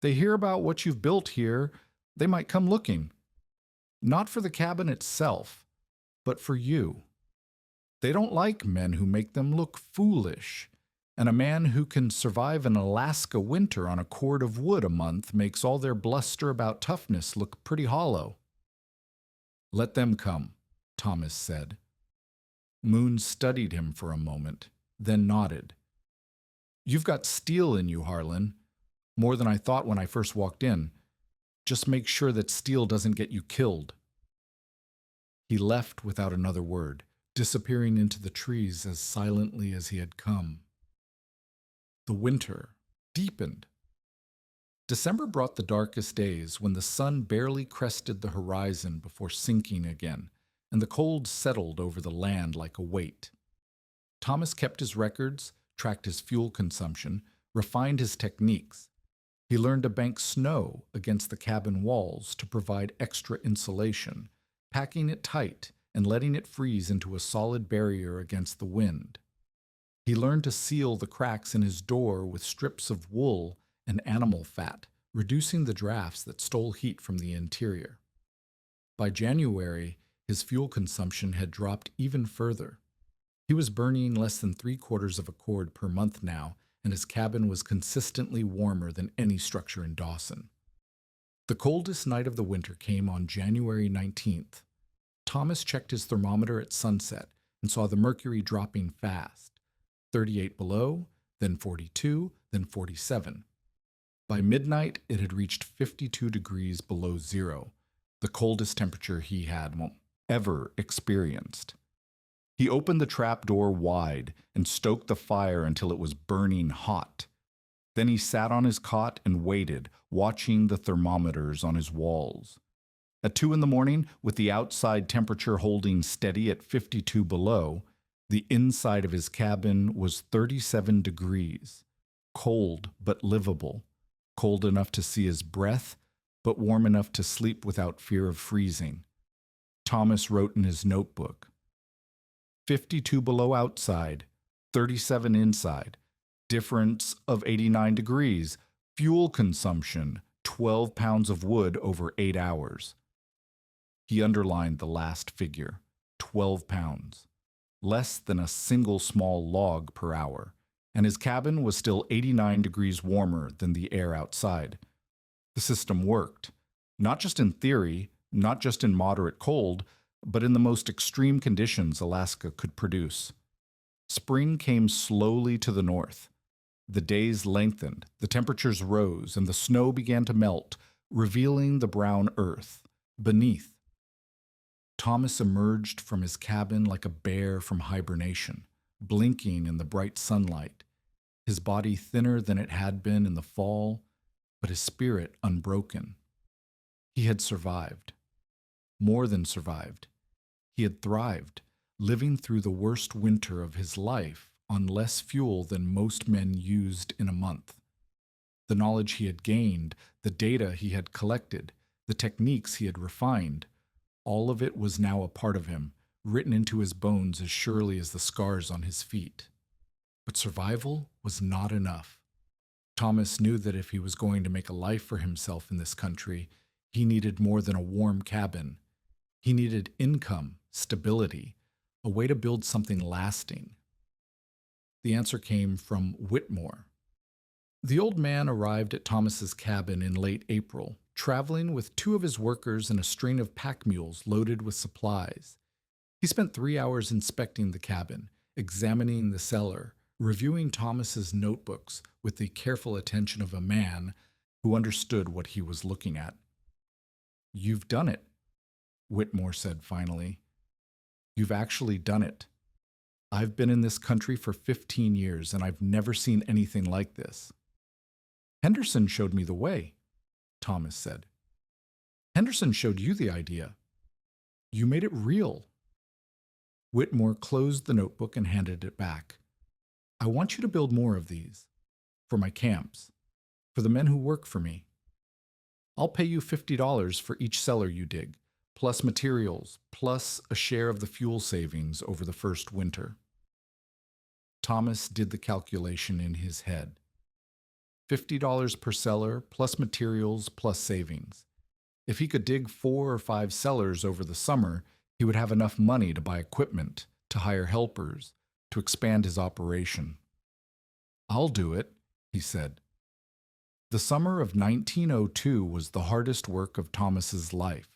Speaker 1: They hear about what you've built here, they might come looking. Not for the cabin itself, but for you. They don't like men who make them look foolish, and a man who can survive an Alaska winter on a cord of wood a month makes all their bluster about toughness look pretty hollow. Let them come, Thomas said. Moon studied him for a moment, then nodded. You've got steel in you, Harlan. More than I thought when I first walked in. Just make sure that steel doesn't get you killed. He left without another word, disappearing into the trees as silently as he had come. The winter deepened. December brought the darkest days when the sun barely crested the horizon before sinking again, and the cold settled over the land like a weight. Thomas kept his records, tracked his fuel consumption, refined his techniques. He learned to bank snow against the cabin walls to provide extra insulation, packing it tight and letting it freeze into a solid barrier against the wind. He learned to seal the cracks in his door with strips of wool and animal fat, reducing the drafts that stole heat from the interior. By January, his fuel consumption had dropped even further. He was burning less than 3/4 of a cord per month now, and his cabin was consistently warmer than any structure in Dawson. The coldest night of the winter came on January 19th. Thomas checked his thermometer at sunset and saw the mercury dropping fast. 38 below, then 42, then 47. By midnight, it had reached 52 degrees below zero, the coldest temperature he had ever experienced. He opened the trap door wide and stoked the fire until it was burning hot. Then he sat on his cot and waited, watching the thermometers on his walls. At 2 in the morning, with the outside temperature holding steady at 52 below, the inside of his cabin was 37 degrees, cold but livable, cold enough to see his breath, but warm enough to sleep without fear of freezing. Thomas wrote in his notebook, 52 below outside, 37 inside, difference of 89 degrees, fuel consumption, 12 pounds of wood over 8 hours. He underlined the last figure, 12 pounds, less than a single small log per hour, and his cabin was still 89 degrees warmer than the air outside. The system worked, not just in theory, not just in moderate cold, but in the most extreme conditions Alaska could produce. Spring came slowly to the north. The days lengthened, the temperatures rose, and the snow began to melt, revealing the brown earth beneath. Thomas emerged from his cabin like a bear from hibernation, blinking in the bright sunlight, his body thinner than it had been in the fall, but his spirit unbroken. He had survived. More than survived. He had thrived, living through the worst winter of his life on less fuel than most men used in a month. The knowledge he had gained, the data he had collected, the techniques he had refined, all of it was now a part of him, written into his bones as surely as the scars on his feet. But survival was not enough. Thomas knew that if he was going to make a life for himself in this country, he needed more than a warm cabin. He needed income, stability, a way to build something lasting. The answer came from Whitmore. The old man arrived at Thomas's cabin in late April, traveling with 2 of his workers and a string of pack mules loaded with supplies. He spent 3 hours inspecting the cabin, examining the cellar, reviewing Thomas's notebooks with the careful attention of a man who understood what he was looking at. "You've done it," Whitmore said finally. "You've actually done it. I've been in this country for 15 years, and I've never seen anything like this." "Henderson showed me the way," Thomas said. "Henderson showed you the idea. You made it real." Whitmore closed the notebook and handed it back. "I want you to build more of these. For my camps. For the men who work for me. I'll pay you $50 for each cellar you dig, plus materials, plus a share of the fuel savings over the first winter." Thomas did the calculation in his head. $50 per cellar, plus materials, plus savings. If he could dig 4 or 5 cellars over the summer, he would have enough money to buy equipment, to hire helpers, to expand his operation. "I'll do it," he said. The summer of 1902 was the hardest work of Thomas's life.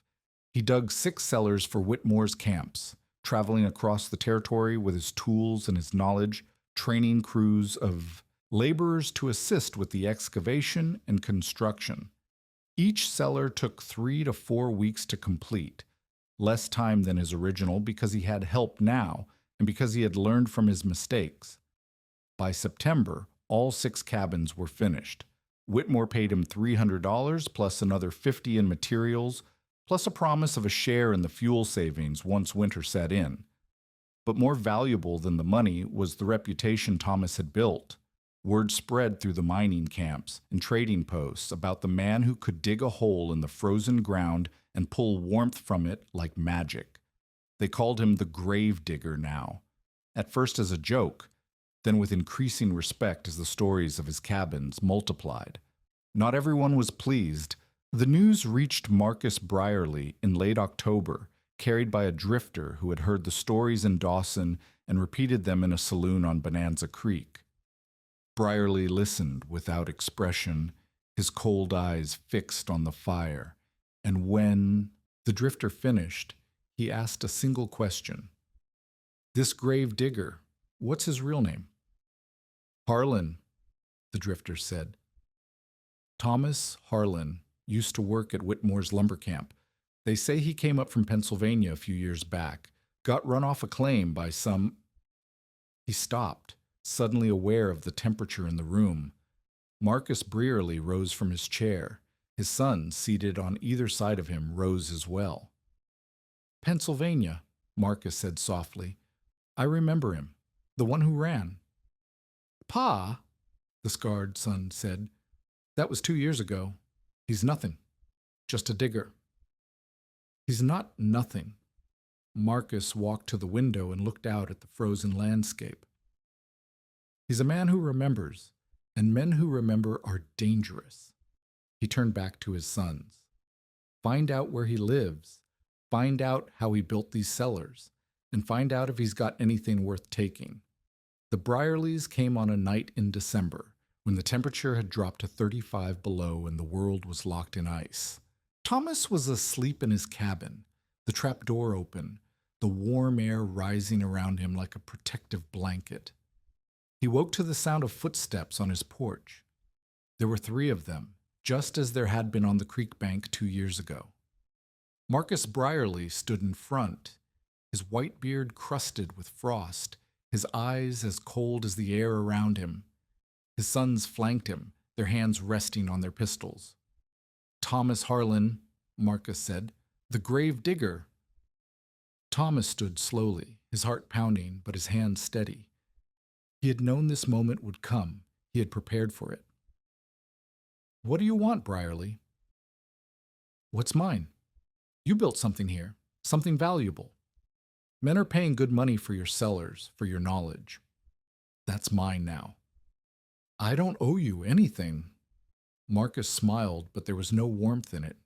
Speaker 1: He dug 6 cellars for Whitmore's camps, traveling across the territory with his tools and his knowledge, training crews of laborers to assist with the excavation and construction. Each cellar took 3 to 4 weeks to complete, less time than his original because he had help now and because he had learned from his mistakes. By September, all 6 cabins were finished. Whitmore paid him $300 plus another $50 in materials, plus a promise of a share in the fuel savings once winter set in. But more valuable than the money was the reputation Thomas had built. Word spread through the mining camps and trading posts about the man who could dig a hole in the frozen ground and pull warmth from it like magic. They called him the grave digger now, at first as a joke, then with increasing respect as the stories of his cabins multiplied. Not everyone was pleased. The news reached Marcus Brierly in late October, carried by a drifter who had heard the stories in Dawson and repeated them in a saloon on Bonanza Creek. Brierly listened without expression, his cold eyes fixed on the fire, and when the drifter finished, he asked a single question. "This grave digger, what's his real name?" "Harlan," the drifter said. Thomas Harlan used to work at Whitmore's lumber camp. They say he came up from Pennsylvania a few years back, got run off a claim by some... He stopped, suddenly aware of the temperature in the room. Marcus Brierly rose from his chair. His son, seated on either side of him, rose as well. "Pennsylvania," Marcus said softly. "I remember him, the one who ran." "Pa," the scarred son said, "that was 2 years ago. He's nothing, just a digger." "He's not nothing." Marcus walked to the window and looked out at the frozen landscape. "He's a man who remembers, and men who remember are dangerous." He turned back to his sons. "Find out where he lives. Find out how he built these cellars, and find out if he's got anything worth taking." The Brierlys came on a night in December, when the temperature had dropped to 35 below and the world was locked in ice. Thomas was asleep in his cabin, the trap door open, the warm air rising around him like a protective blanket. He woke to the sound of footsteps on his porch. There were 3 of them, just as there had been on the creek bank 2 years ago. Marcus Brierly stood in front, his white beard crusted with frost, his eyes as cold as the air around him. His sons flanked him, their hands resting on their pistols. "Thomas Harlan," Marcus said, "the grave digger." Thomas stood slowly, his heart pounding, but his hands steady. He had known this moment would come. He had prepared for it. "What do you want, Brierly?" "What's mine? You built something here, something valuable. Men are paying good money for your cellars, for your knowledge. That's mine now." "I don't owe you anything." Marcus smiled, but there was no warmth in it.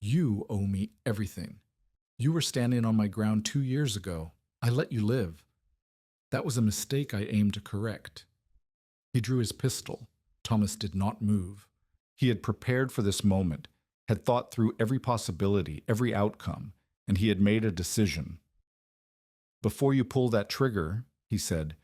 Speaker 1: "You owe me everything. You were standing on my ground 2 years ago. I let you live. That was a mistake I aimed to correct." He drew his pistol. Thomas did not move. He had prepared for this moment, had thought through every possibility, every outcome, and he had made a decision. "Before you pull that trigger," he said,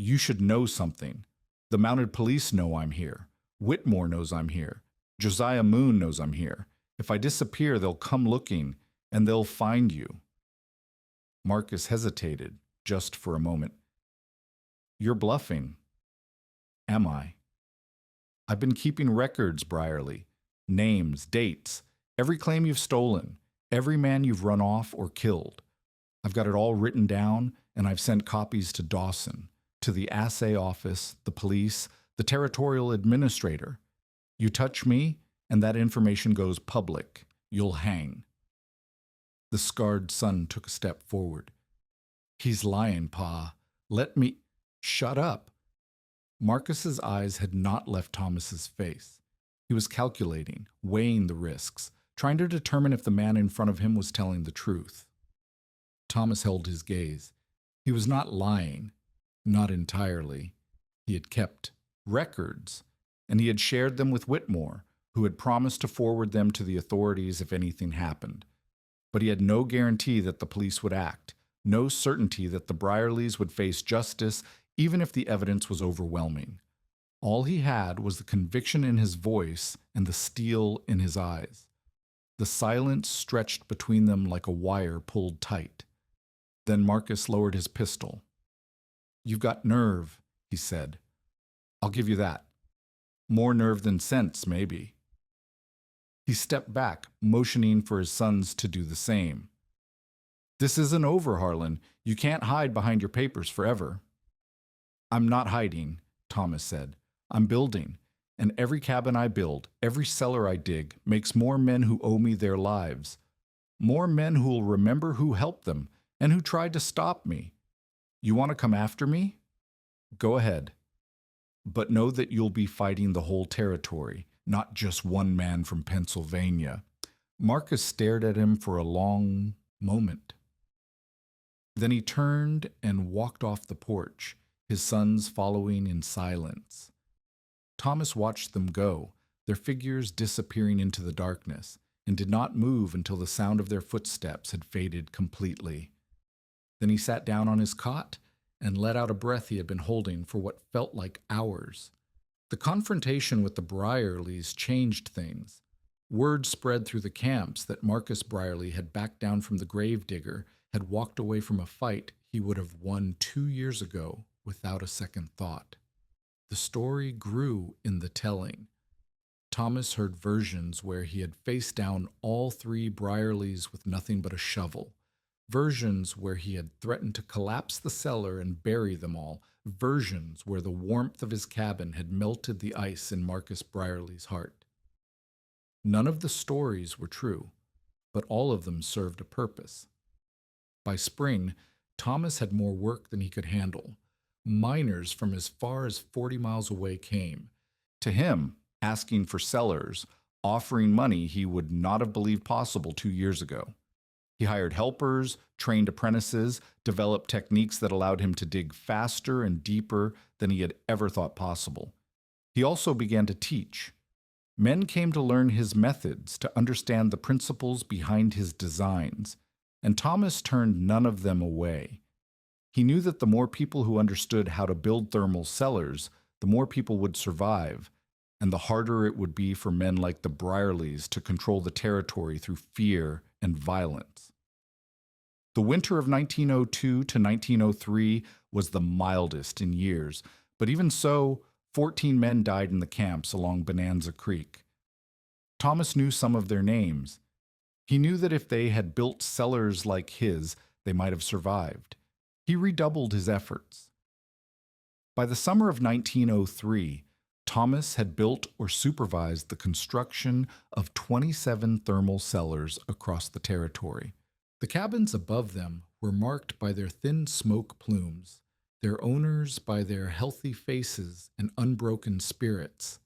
Speaker 1: You should know something. The mounted police know I'm here. Whitmore knows I'm here. Josiah Moon knows I'm here. If I disappear, they'll come looking, and they'll find you." Marcus hesitated, just for a moment. "You're bluffing." "Am I?" "I've been keeping records, Brierly. Names, dates, every claim you've stolen, every man you've run off or killed. I've got it all written down, and I've sent copies to Dawson, to the assay office, the police, the territorial administrator. You touch me, and that information goes public. You'll hang." The scarred son took a step forward. "He's lying, Pa. Let me—" "Shut up." Marcus's eyes had not left Thomas's face. He was calculating, weighing the risks, trying to determine if the man in front of him was telling the truth. Thomas held his gaze. He was not lying, not entirely. He had kept records, and he had shared them with Whitmore, who had promised to forward them to the authorities if anything happened. But he had no guarantee that the police would act, no certainty that the Brierleys would face justice, even if the evidence was overwhelming. All he had was the conviction in his voice and the steel in his eyes. The silence stretched between them like a wire pulled tight. Then Marcus lowered his pistol. "You've got nerve," he said. "I'll give you that. More nerve than sense, maybe." He stepped back, motioning for his sons to do the same. "This isn't over, Harlan. You can't hide behind your papers forever." "I'm not hiding," Thomas said. "I'm building, and every cabin I build, every cellar I dig, makes more men who owe me their lives. More men who will remember who helped them and who tried to stop me. You want to come after me? Go ahead. But know that you'll be fighting the whole territory, not just one man from Pennsylvania." Marcus stared at him for a long moment. Then he turned and walked off the porch, his sons following in silence. Thomas watched them go, their figures disappearing into the darkness, and did not move until the sound of their footsteps had faded completely. Then he sat down on his cot and let out a breath he had been holding for what felt like hours. The confrontation with the Brierleys changed things. Word spread through the camps that Marcus Brierly had backed down from the gravedigger, had walked away from a fight he would have won 2 years ago without a second thought. The story grew in the telling. Thomas heard versions where he had faced down all 3 Brierleys with nothing but a shovel. Versions where he had threatened to collapse the cellar and bury them all. Versions where the warmth of his cabin had melted the ice in Marcus Brierly's heart. None of the stories were true, but all of them served a purpose. By spring, Thomas had more work than he could handle. Miners from as far as 40 miles away came. To him, asking for cellars, offering money he would not have believed possible 2 years ago. He hired helpers, trained apprentices, developed techniques that allowed him to dig faster and deeper than he had ever thought possible. He also began to teach. Men came to learn his methods, to understand the principles behind his designs, and Thomas turned none of them away. He knew that the more people who understood how to build thermal cellars, the more people would survive, and the harder it would be for men like the Brierleys to control the territory through fear and violence. The winter of 1902 to 1903 was the mildest in years, but even so, 14 men died in the camps along Bonanza Creek. Thomas knew some of their names. He knew that if they had built cellars like his, they might have survived. He redoubled his efforts. By the summer of 1903, Thomas had built or supervised the construction of 27 thermal cellars across the territory. The cabins above them were marked by their thin smoke plumes, their owners by their healthy faces and unbroken spirits.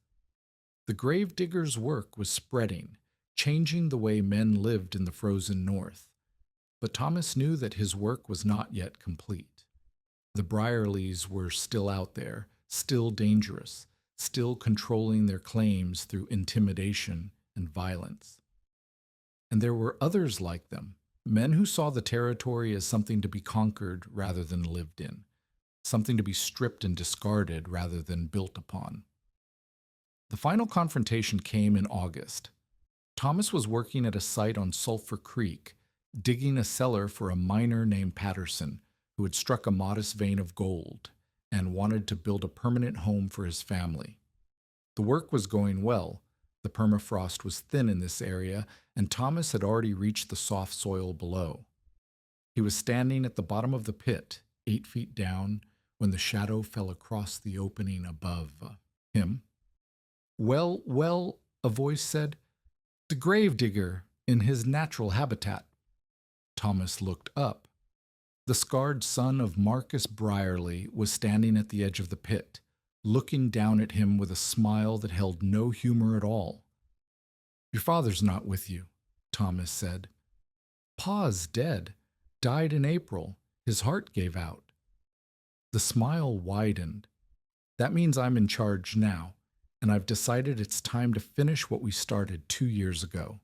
Speaker 1: The gravedigger's work was spreading, changing the way men lived in the frozen north. But Thomas knew that his work was not yet complete. The Brierleys were still out there, still dangerous, still controlling their claims through intimidation and violence. And there were others like them, men who saw the territory as something to be conquered rather than lived in. something to be stripped and discarded rather than built upon. The final confrontation came in August. Thomas was working at a site on Sulphur Creek, digging a cellar for a miner named Patterson, who had struck a modest vein of gold and wanted to build a permanent home for his family. The work was going well. The permafrost was thin in this area, and Thomas had already reached the soft soil below. He was standing at the bottom of the pit, 8 feet down, when the shadow fell across the opening above him. Well, well, a voice said, "The grave digger in his natural habitat." Thomas looked up. The scarred son of Marcus Brierly was standing at the edge of the pit, looking down at him with a smile that held no humor at all. "Your father's not with you," Thomas said. "Pa's dead. Died in April. His heart gave out." The smile widened. "That means I'm in charge now, and I've decided it's time to finish what we started 2 years ago."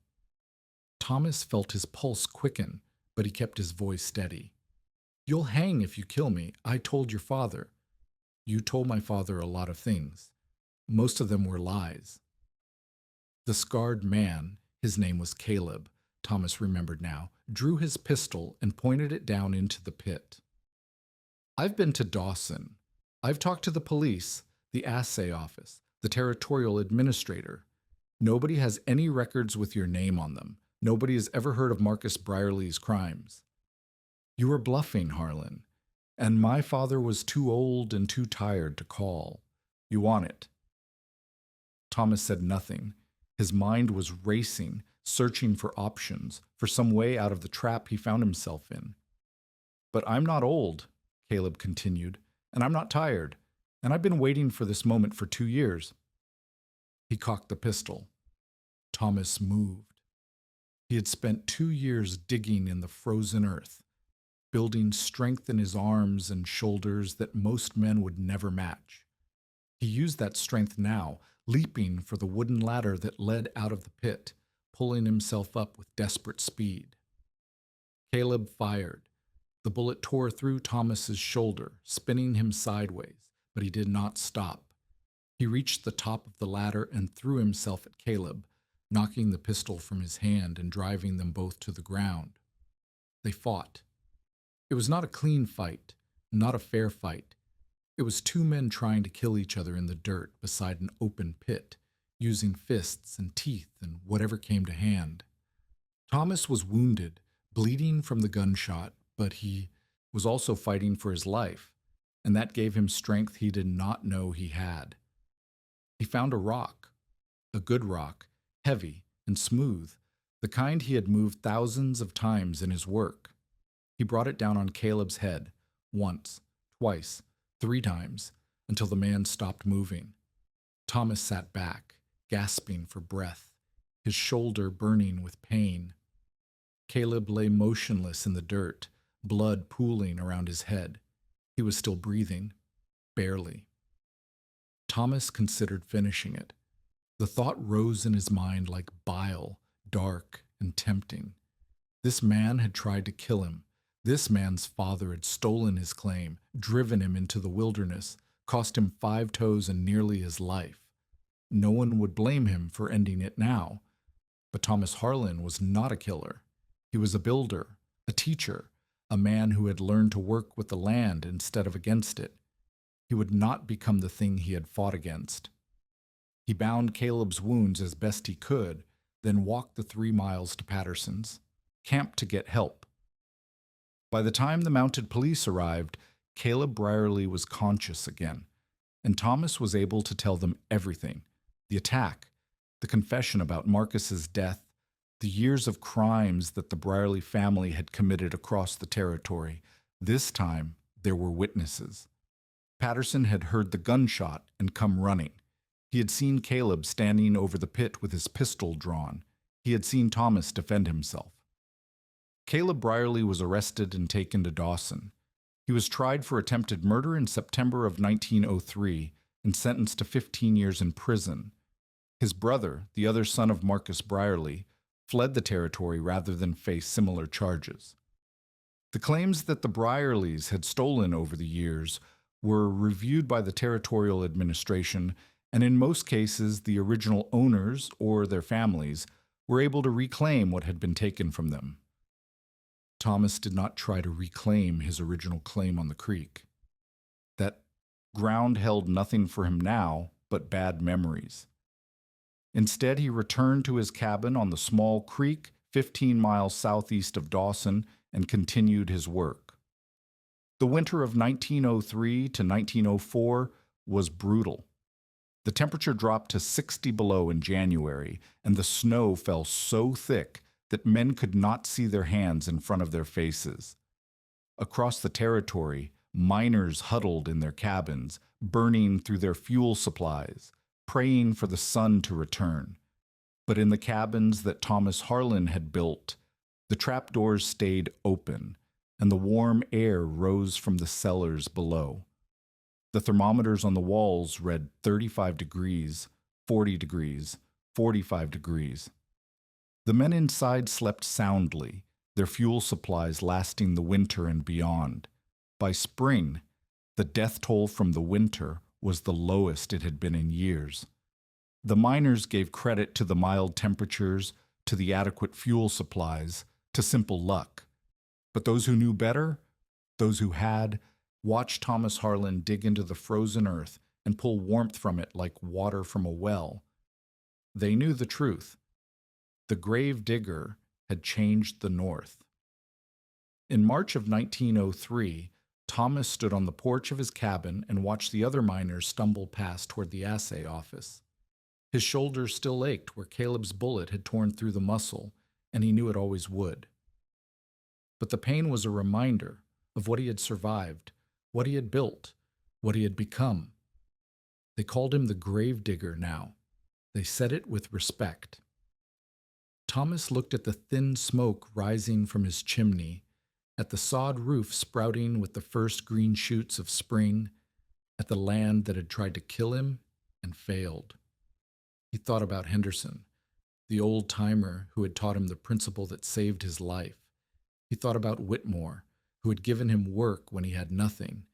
Speaker 1: Thomas felt his pulse quicken, but he kept his voice steady. "You'll hang if you kill me. I told your father." "You told my father a lot of things. Most of them were lies." The scarred man, his name was Caleb, Thomas remembered now, drew his pistol and pointed it down into the pit. "I've been to Dawson. I've talked to the police, the assay office, the territorial administrator. Nobody has any records with your name on them. Nobody has ever heard of Marcus Brierly's crimes." "You were bluffing, Harlan, and my father was too old and too tired to call. You want it." Thomas said nothing. His mind was racing, searching for options, for some way out of the trap he found himself in. "But I'm not old," Caleb continued, "and I'm not tired, and I've been waiting for this moment for 2 years. He cocked the pistol. Thomas moved. He had spent 2 years digging in the frozen earth, building strength in his arms and shoulders that most men would never match. He used that strength now, leaping for the wooden ladder that led out of the pit, pulling himself up with desperate speed. Caleb fired. The bullet tore through Thomas's shoulder, spinning him sideways, but he did not stop. He reached the top of the ladder and threw himself at Caleb, knocking the pistol from his hand and driving them both to the ground. They fought. It was not a clean fight, not a fair fight. It was 2 men trying to kill each other in the dirt beside an open pit, using fists and teeth and whatever came to hand. Thomas was wounded, bleeding from the gunshot, but he was also fighting for his life, and that gave him strength he did not know he had. He found a rock, a good rock, heavy and smooth, the kind he had moved thousands of times in his work. He brought it down on Caleb's head, once, twice, 3 times, until the man stopped moving. Thomas sat back, gasping for breath, his shoulder burning with pain. Caleb lay motionless in the dirt, blood pooling around his head. He was still breathing, barely. Thomas considered finishing it. The thought rose in his mind like bile, dark and tempting. This man had tried to kill him. This man's father had stolen his claim, driven him into the wilderness, cost him 5 toes and nearly his life. No one would blame him for ending it now. But Thomas Harlan was not a killer. He was a builder, a teacher, a man who had learned to work with the land instead of against it. He would not become the thing he had fought against. He bound Caleb's wounds as best he could, then walked the 3 miles to Patterson's, camped to get help. By the time the mounted police arrived, Caleb Brierly was conscious again, and Thomas was able to tell them everything: the attack, the confession about Marcus's death, the years of crimes that the Brierly family had committed across the territory. This time, there were witnesses. Patterson had heard the gunshot and come running. He had seen Caleb standing over the pit with his pistol drawn. He had seen Thomas defend himself. Caleb Brierly was arrested and taken to Dawson. He was tried for attempted murder in September of 1903 and sentenced to 15 years in prison. His brother, the other son of Marcus Brierly, fled the territory rather than face similar charges. The claims that the Brierlys had stolen over the years were reviewed by the territorial administration, and in most cases, the original owners or their families were able to reclaim what had been taken from them. Thomas did not try to reclaim his original claim on the creek. That ground held nothing for him now but bad memories. Instead, he returned to his cabin on the small creek 15 miles southeast of Dawson and continued his work. The winter of 1903 to 1904 was brutal. The temperature dropped to 60 below in January, and the snow fell so thick that men could not see their hands in front of their faces. Across the territory, miners huddled in their cabins, burning through their fuel supplies, praying for the sun to return. But in the cabins that Thomas Harlan had built, the trapdoors stayed open, and the warm air rose from the cellars below. The thermometers on the walls read 35 degrees, 40 degrees, 45 degrees. The men inside slept soundly, their fuel supplies lasting the winter and beyond. By spring, the death toll from the winter was the lowest it had been in years. The miners gave credit to the mild temperatures, to the adequate fuel supplies, to simple luck. But those who knew better, those who had, watched Thomas Harlan dig into the frozen earth and pull warmth from it like water from a well. They knew the truth. The grave digger had changed the North. In March of 1903, Thomas stood on the porch of his cabin and watched the other miners stumble past toward the assay office. His shoulders still ached where Caleb's bullet had torn through the muscle, and he knew it always would. But the pain was a reminder of what he had survived, what he had built, what he had become. They called him the grave digger now. They said it with respect. Thomas looked at the thin smoke rising from his chimney, at the sod roof sprouting with the first green shoots of spring, at the land that had tried to kill him and failed. He thought about Henderson, the old-timer who had taught him the principle that saved his life. He thought about Whitmore, who had given him work when he had nothing.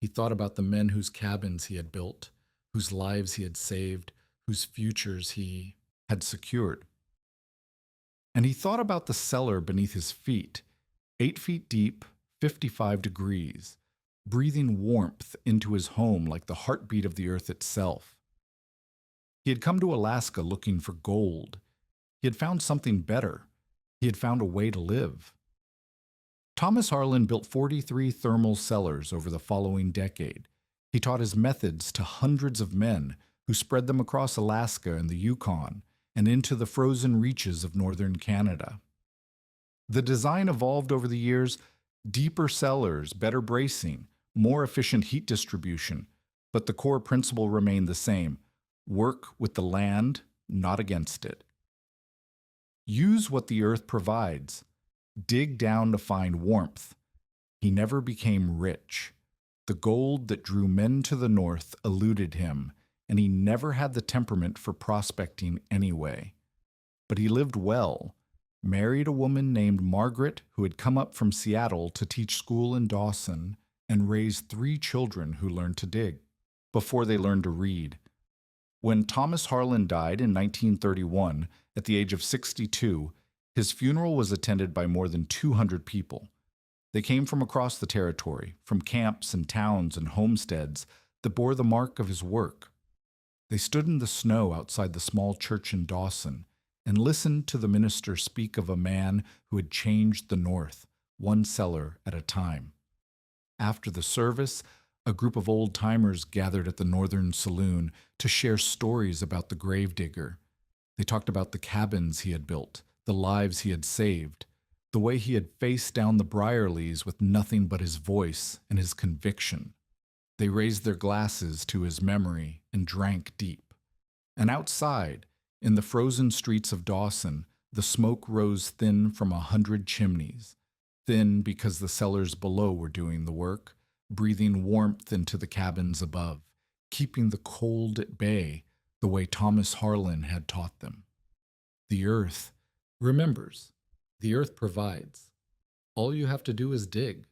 Speaker 1: He thought about the men whose cabins he had built, whose lives he had saved, whose futures he had secured. And he thought about the cellar beneath his feet, 8 feet deep, 55 degrees, breathing warmth into his home like the heartbeat of the earth itself. He had come to Alaska looking for gold. He had found something better. He had found a way to live. Thomas Harlan built 43 thermal cellars over the following decade. He taught his methods to hundreds of men who spread them across Alaska and the Yukon and into the frozen reaches of northern Canada. The design evolved over the years: deeper cellars, better bracing, more efficient heat distribution, but the core principle remained the same: work with the land, not against it. Use what the earth provides. Dig down to find warmth. He never became rich. The gold that drew men to the north eluded him, and he never had the temperament for prospecting anyway. But he lived well, married a woman named Margaret who had come up from Seattle to teach school in Dawson, and raised 3 children who learned to dig before they learned to read. When Thomas Harlan died in 1931, at the age of 62, his funeral was attended by more than 200 people. They came from across the territory, from camps and towns and homesteads that bore the mark of his work. They stood in the snow outside the small church in Dawson and listened to the minister speak of a man who had changed the North, one cellar at a time. After the service, a group of old-timers gathered at the Northern Saloon to share stories about the gravedigger. They talked about the cabins he had built, the lives he had saved, the way he had faced down the Briarleys with nothing but his voice and his conviction. They raised their glasses to his memory and drank deep. And outside, in the frozen streets of Dawson, the smoke rose thin from 100 chimneys, thin because the cellars below were doing the work, breathing warmth into the cabins above, keeping the cold at bay the way Thomas Harlan had taught them. The earth remembers. The earth provides. All you have to do is dig.